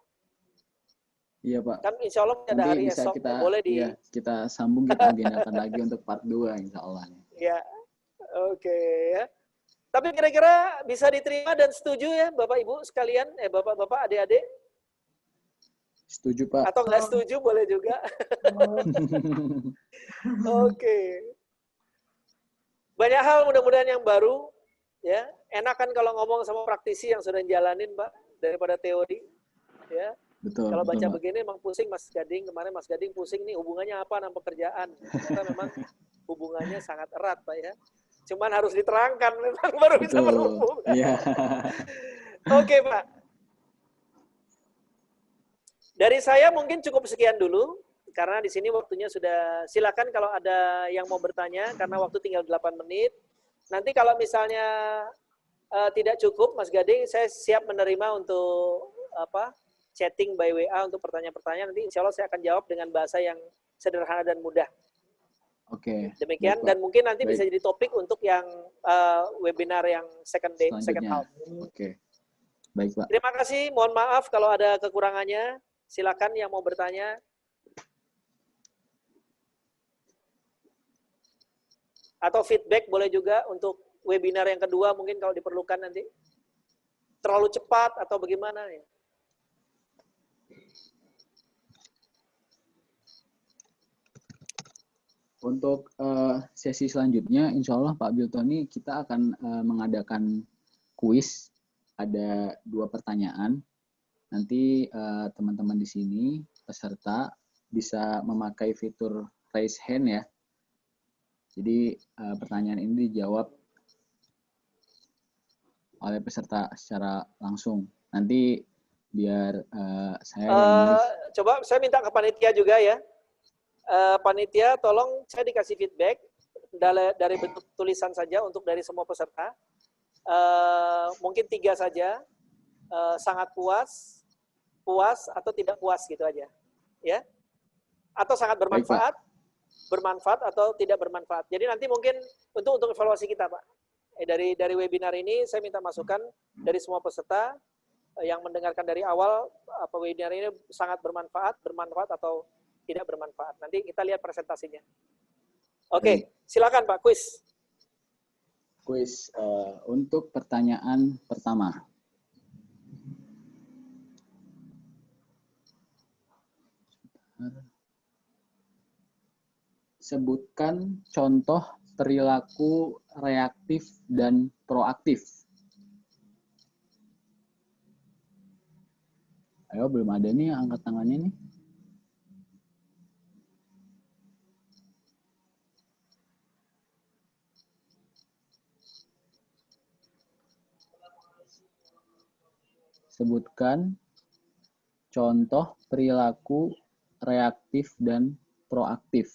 Iya, Pak. Kan insya Allah ada nanti hari bisa esok. Kita, boleh ya, kita sambung, kita agendakan lagi untuk part 2, insya Allah. Ya, oke ya. Tapi kira-kira bisa diterima dan setuju ya, Bapak Ibu sekalian, Bapak-bapak, adik-adik? Setuju, Pak. Atau nggak setuju, boleh juga. Oke. Banyak hal mudah-mudahan yang baru, ya. Enak kan kalau ngomong sama praktisi yang sudah jalanin, Pak, daripada teori, ya. Betul. Kalau baca Pak. begini emang pusing, Mas Gading. Kemarin Mas Gading pusing nih, hubungannya apa dengan pekerjaan? Ternyata memang hubungannya sangat erat, Pak, ya. Cuman harus diterangkan, memang baru bisa berhubungan. Iya. Oke, Pak. Dari saya mungkin cukup sekian dulu, karena di sini waktunya sudah, silakan kalau ada yang mau bertanya, karena waktu tinggal 8 menit. Nanti kalau misalnya tidak cukup, Mas Gading, saya siap menerima untuk chatting by WA untuk pertanyaan-pertanyaan. Nanti insya Allah saya akan jawab dengan bahasa yang sederhana dan mudah. Oke. Demikian, baik, dan mungkin nanti baik. bisa jadi topik untuk yang webinar yang second half. Oke. Baik, Pak. Terima kasih, mohon maaf kalau ada kekurangannya. Silakan yang mau bertanya. Atau feedback boleh juga untuk webinar yang kedua mungkin kalau diperlukan nanti. Terlalu cepat atau bagaimana ya? Untuk sesi selanjutnya, insya Allah Pak Biltoni, kita akan mengadakan kuis. Ada 2 pertanyaan. Nanti teman-teman di sini, peserta, bisa memakai fitur raise hand ya. Jadi pertanyaan ini dijawab oleh peserta secara langsung. Nanti biar saya yang nulis. Coba saya minta ke panitia juga ya. Panitia tolong saya dikasih feedback dari bentuk tulisan saja untuk dari semua peserta. Mungkin 3 saja. Sangat puas, atau tidak puas gitu aja. Ya. Atau sangat bermanfaat, bermanfaat atau tidak bermanfaat. Jadi nanti mungkin untuk evaluasi kita, Pak. Dari webinar ini saya minta masukan dari semua peserta yang mendengarkan dari awal apa webinar ini sangat bermanfaat atau tidak bermanfaat. Nanti kita lihat presentasinya. Oke, silakan Pak, kuis. Kuis untuk pertanyaan pertama. Sebutkan contoh perilaku reaktif dan proaktif. Ayo, belum ada nih yang angkat tangannya nih. Sebutkan contoh perilaku reaktif dan proaktif.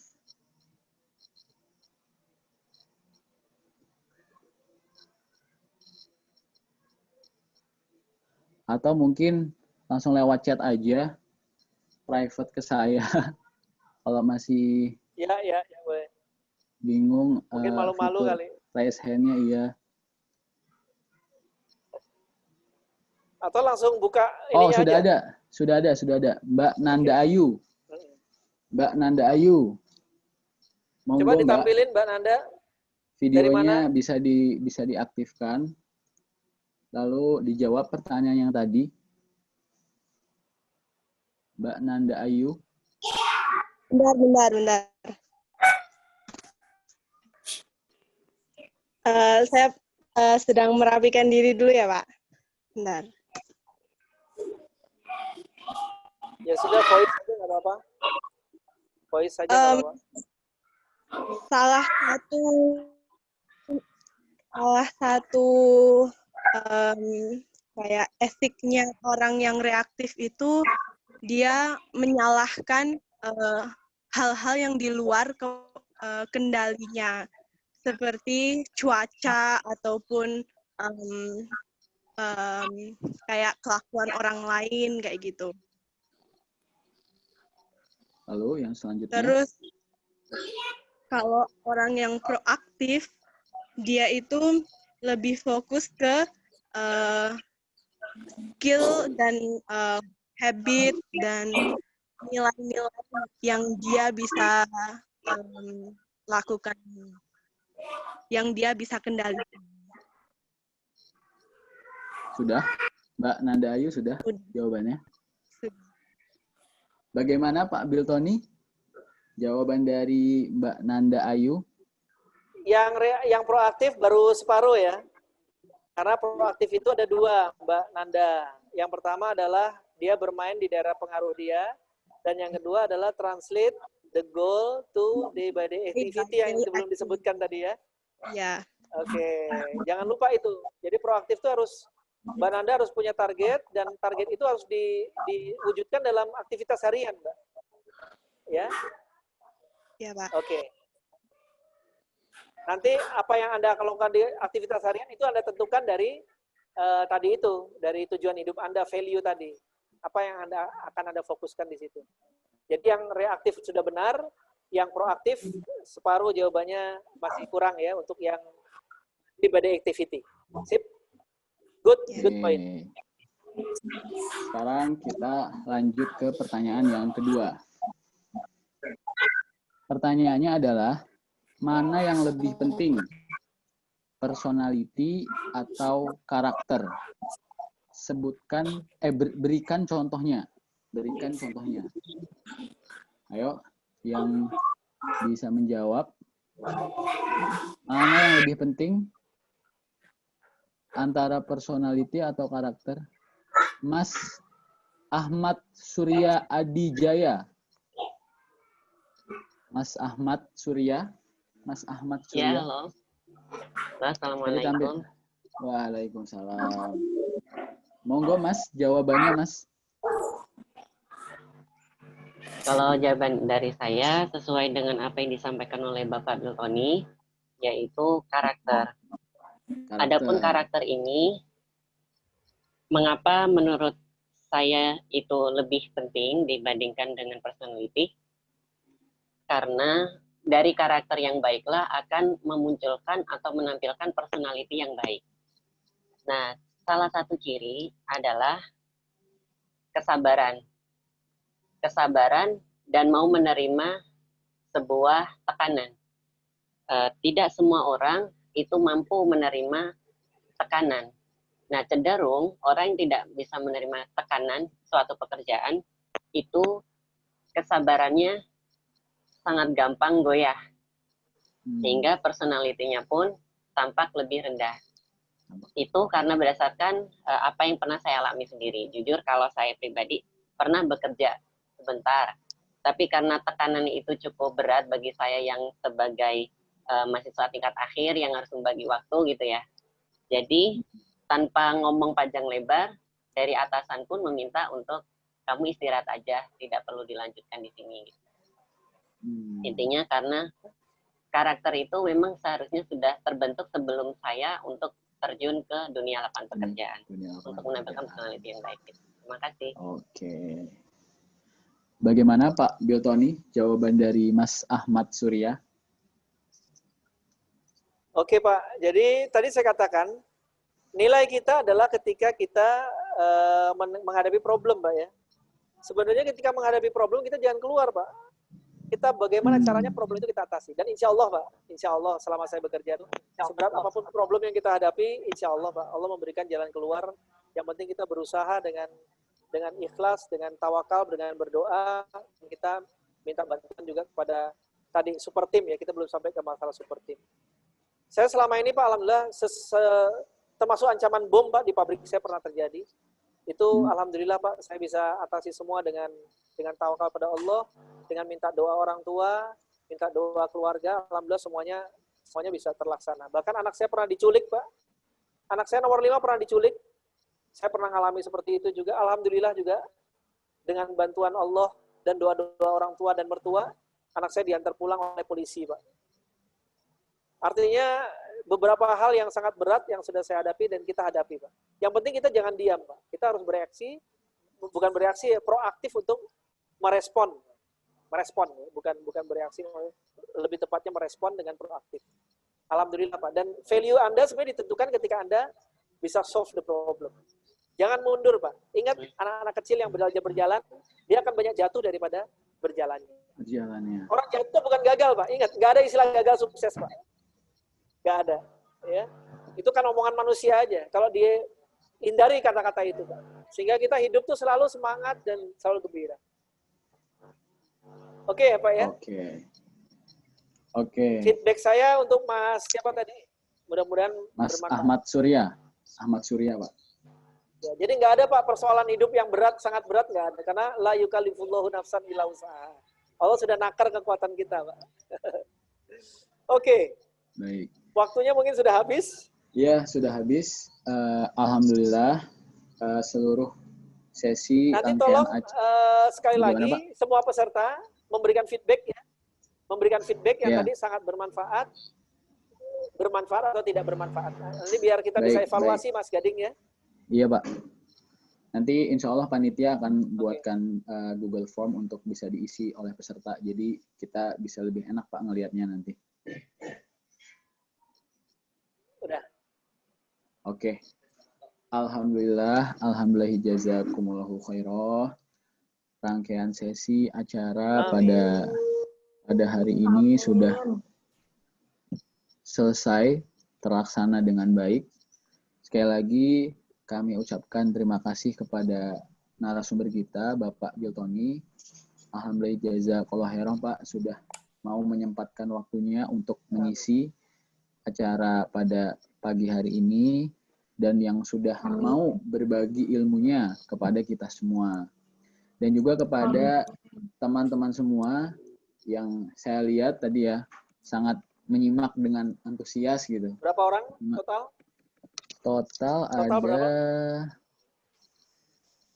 Atau mungkin langsung lewat chat aja, private ke saya. Kalau masih ya boleh. Bingung. Mungkin malu-malu kali. Raise hand-nya iya. Atau langsung buka ininya sudah aja. Sudah ada. Mbak Nanda Ayu. Mbak Nanda Ayu. Coba ditampilin Mbak Nanda. Videonya bisa diaktifkan. Lalu dijawab pertanyaan yang tadi. Mbak Nanda Ayu. Bentar. Saya sedang merapikan diri dulu ya, Pak. Bentar. Ya sudah, voice saja nggak apa-apa. Voice saja nggak apa-apa. Salah satu kayak etiknya orang yang reaktif itu dia menyalahkan hal-hal yang di luar kendalinya seperti cuaca ataupun kayak kelakuan orang lain kayak gitu. Lalu yang selanjutnya. Terus kalau orang yang proaktif dia itu lebih fokus ke skill dan habit dan nilai-nilai yang dia bisa lakukan, yang dia bisa kendalikan. Sudah? Mbak Nanda Ayu sudah jawabannya? Bagaimana Pak Biltoni? Jawaban dari Mbak Nanda Ayu? Yang proaktif baru separuh ya. Karena proaktif itu ada 2, Mbak Nanda. Yang pertama adalah dia bermain di daerah pengaruh dia. Dan yang kedua adalah translate the goal to day by day activity yang belum disebutkan tadi ya. Ya. Oke, jangan lupa itu. Jadi proaktif itu harus, Mbak Nanda harus punya target, dan target itu harus diwujudkan dalam aktivitas harian, Mbak. Ya? Ya, Pak. Oke. Nanti apa yang Anda lakukan di aktivitas harian itu Anda tentukan dari tadi itu, dari tujuan hidup Anda, value tadi. Apa yang akan Anda fokuskan di situ. Jadi yang reaktif sudah benar, yang proaktif separuh jawabannya masih kurang ya untuk yang day-by-day activity. Sip. Good point. Sekarang kita lanjut ke pertanyaan yang kedua. Pertanyaannya adalah, mana yang lebih penting? Personality atau karakter? Sebutkan, berikan contohnya. Berikan contohnya. Ayo, yang bisa menjawab. Mana yang lebih penting? Antara personality atau karakter? Mas Ahmad Surya Adijaya. Mas Ahmad Surya. Mas Ahmad Surya. Ya, halo. Assalamualaikum. Waalaikumsalam. Monggo Mas, jawabannya Mas. Kalau jawaban dari saya sesuai dengan apa yang disampaikan oleh Bapak Biltoni, yaitu karakter. Adapun karakter ini, mengapa menurut saya itu lebih penting dibandingkan dengan personality? Karena dari karakter yang baiklah akan memunculkan atau menampilkan personality yang baik. Nah, salah satu ciri adalah kesabaran. Kesabaran dan mau menerima sebuah tekanan. Tidak semua orang itu mampu menerima tekanan. Nah, cenderung orang yang tidak bisa menerima tekanan suatu pekerjaan itu kesabarannya sangat gampang goyah. Sehingga personality-nya pun tampak lebih rendah. Itu karena berdasarkan apa yang pernah saya alami sendiri. Jujur kalau saya pribadi pernah bekerja sebentar. Tapi karena tekanan itu cukup berat bagi saya yang sebagai mahasiswa tingkat akhir yang harus membagi waktu gitu ya. Jadi tanpa ngomong panjang lebar, dari atasan pun meminta untuk kamu istirahat aja, tidak perlu dilanjutkan di sini. Intinya karena karakter itu memang seharusnya sudah terbentuk sebelum saya untuk terjun ke dunia lapangan pekerjaan. Untuk menampilkan personality yang baik. Terima kasih. Oke. Bagaimana Pak Biltoni, jawaban dari Mas Ahmad Surya? Oke Pak, jadi tadi saya katakan, nilai kita adalah ketika kita menghadapi problem Pak ya. Sebenarnya ketika menghadapi problem kita jangan keluar Pak. Kita bagaimana caranya problem itu kita atasi. Dan insya Allah Pak, insya Allah selama saya bekerja, seberat apapun problem yang kita hadapi, insya Allah Pak, Allah memberikan jalan keluar. Yang penting kita berusaha dengan ikhlas, dengan tawakal, dengan berdoa. Kita minta bantuan juga kepada tadi super team ya, kita belum sampai ke masalah super team. Saya selama ini Pak, alhamdulillah, termasuk ancaman bom Pak di pabrik saya pernah terjadi. Itu alhamdulillah Pak, saya bisa atasi semua dengan tawakal pada Allah, dengan minta doa orang tua, minta doa keluarga, alhamdulillah semuanya bisa terlaksana. Bahkan anak saya pernah diculik Pak. Anak saya nomor 5 pernah diculik. Saya pernah mengalami seperti itu juga, alhamdulillah juga dengan bantuan Allah dan doa-doa orang tua dan mertua, anak saya diantar pulang oleh polisi Pak. Artinya beberapa hal yang sangat berat yang sudah saya hadapi dan kita hadapi Pak. Yang penting kita jangan diam Pak. Kita harus bereaksi, bukan bereaksi, proaktif untuk merespon, bukan bereaksi, lebih tepatnya merespon dengan proaktif. Alhamdulillah Pak. Dan value Anda sebenarnya ditentukan ketika Anda bisa solve the problem. Jangan mundur Pak. Ingat anak-anak kecil yang berjalan, dia akan banyak jatuh daripada berjalannya. Orang jatuh bukan gagal Pak. Ingat, nggak ada istilah gagal sukses Pak. Nggak ada. Ya. Itu kan omongan manusia aja. Kalau dia hindari kata-kata itu Pak. Sehingga kita hidup tuh selalu semangat dan selalu gembira. Oke ya Pak ya? Oke. Feedback saya untuk Mas siapa tadi? Mudah-mudahan Mas bermanfaat. Ahmad Surya Pak. Ya, jadi nggak ada Pak persoalan hidup yang berat, sangat berat nggak ada. Karena la yukallifullahu nafsan illa wus'aha. Allah sudah nakar kekuatan kita Pak. Oke. Baik. Waktunya mungkin sudah habis? Ya, sudah habis. Alhamdulillah seluruh sesi nanti tolong sekali lagi Pak? Semua peserta memberikan feedback ya. Memberikan feedback yang tadi sangat bermanfaat atau tidak bermanfaat. Nanti biar kita bisa evaluasi Mas Gading ya. Iya Pak. Nanti insya Allah panitia akan buatkan Google Form untuk bisa diisi oleh peserta. Jadi kita bisa lebih enak Pak ngelihatnya nanti. Udah. Oke. Alhamdulillah jazakumullahu khairah. Rangkaian sesi acara pada hari ini sudah selesai, terlaksana dengan baik. Sekali lagi kami ucapkan terima kasih kepada narasumber kita, Bapak Biltoni. Alhamdulillah jazakallahu khairan Pak, sudah mau menyempatkan waktunya untuk mengisi acara pada pagi hari ini dan yang sudah mau berbagi ilmunya kepada kita semua. Dan juga kepada teman-teman semua yang saya lihat tadi ya, sangat menyimak dengan antusias gitu. Berapa orang total? Total ada berapa?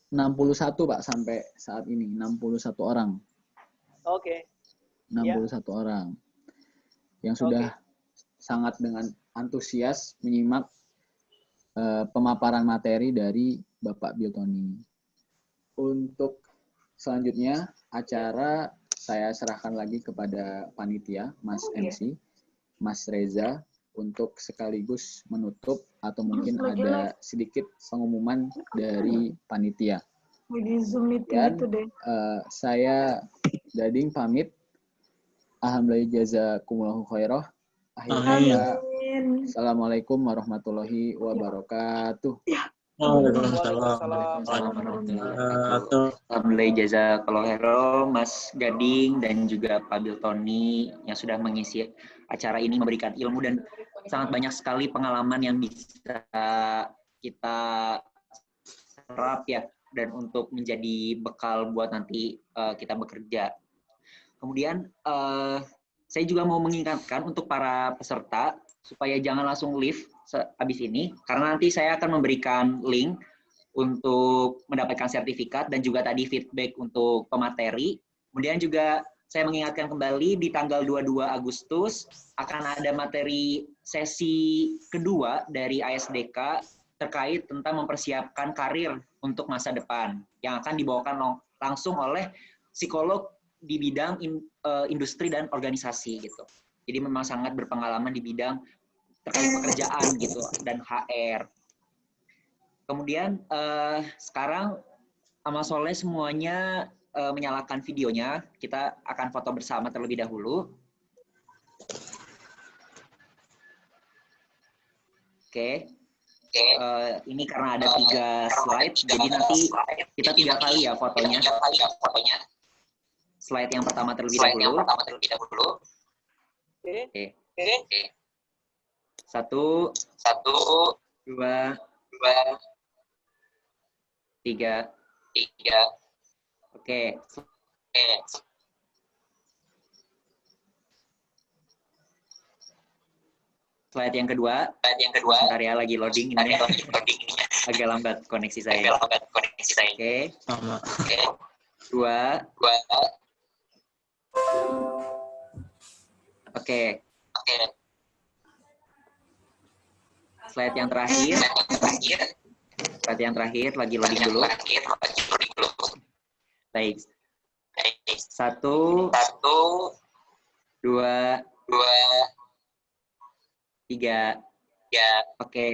61 Pak sampai saat ini, 61 orang. Oke. 61 orang yang sudah sangat dengan antusias menyimak pemaparan materi dari Bapak Biltoni. Untuk selanjutnya acara saya serahkan lagi kepada panitia, Mas MC, Mas Reza, untuk sekaligus menutup atau mungkin ada sedikit pengumuman dari panitia. Di Zoom meeting Dan itu deh. saya Dading pamit. Alhamdulillah jazakumullahu khairah. Akhirnya Assalamualaikum warahmatullahi wabarakatuh. Waalaikumsalam warahmatullahi wabarakatuh. Alhamdulillah jazakallahu khairan Mas Gading dan juga Pak Biltoni yang sudah mengisi acara ini, memberikan ilmu dan sangat banyak sekali pengalaman yang bisa kita serap ya, dan untuk menjadi bekal buat nanti kita bekerja. Kemudian saya juga mau mengingatkan untuk para peserta supaya jangan langsung leave habis ini, karena nanti saya akan memberikan link untuk mendapatkan sertifikat dan juga tadi feedback untuk pemateri. Kemudian juga saya mengingatkan kembali di tanggal 22 Agustus akan ada materi sesi kedua dari ASDK terkait tentang mempersiapkan karir untuk masa depan yang akan dibawakan langsung oleh psikolog di bidang industri dan organisasi gitu. Jadi memang sangat berpengalaman di bidang terkait pekerjaan gitu dan HR. Kemudian sekarang amal soleh semuanya menyalakan videonya. Kita akan foto bersama terlebih dahulu. Oke. Ini karena ada 3 slide, jadi nanti kita 3 kali ya fotonya. Slide yang pertama terlebih dahulu. Oke. 1, 2, 3. Oke. Slide yang kedua. Sebentar ya, lagi loading ini. Agak lambat koneksi saya. Oke. 2. Oke. Slide yang terakhir. Lagi loading dulu. Baik. 1, 2, 3. Oke.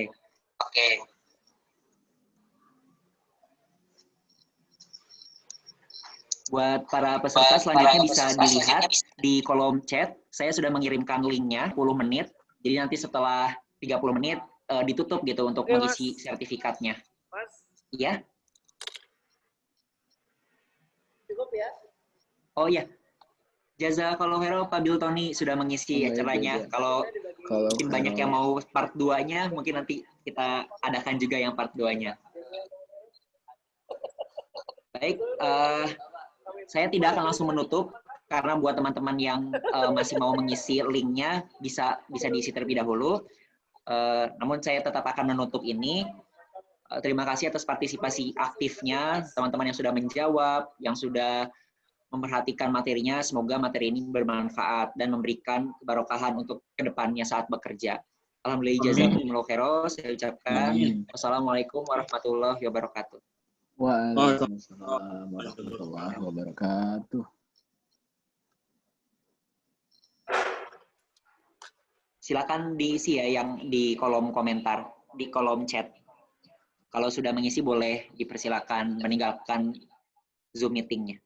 Buat para peserta selanjutnya bisa dilihat di kolom chat. Saya sudah mengirimkan linknya 10 menit. Jadi nanti setelah 30 menit ditutup gitu untuk mengisi sertifikatnya. Mas, Iya? cukup ya? Oh iya. Jazakallahu khairan Pak Biltoni sudah mengisi acaranya. Kalau mungkin banyak yang mau part 2-nya, mungkin nanti kita adakan juga yang part 2-nya. Baik, saya tidak akan langsung menutup, karena buat teman-teman yang masih mau mengisi linknya, bisa diisi terlebih dahulu. Namun saya tetap akan menutup ini. Terima kasih atas partisipasi aktifnya, teman-teman yang sudah menjawab, yang sudah memperhatikan materinya. Semoga materi ini bermanfaat dan memberikan keberkahan untuk kedepannya saat bekerja. Alhamdulillah jazakumullahu khairan. Saya ucapkan wassalamualaikum warahmatullahi wabarakatuh. Waalaikumsalam warahmatullahi wabarakatuh. Silakan diisi ya yang di kolom komentar, di kolom chat. Kalau sudah mengisi boleh dipersilakan meninggalkan Zoom meeting-nya.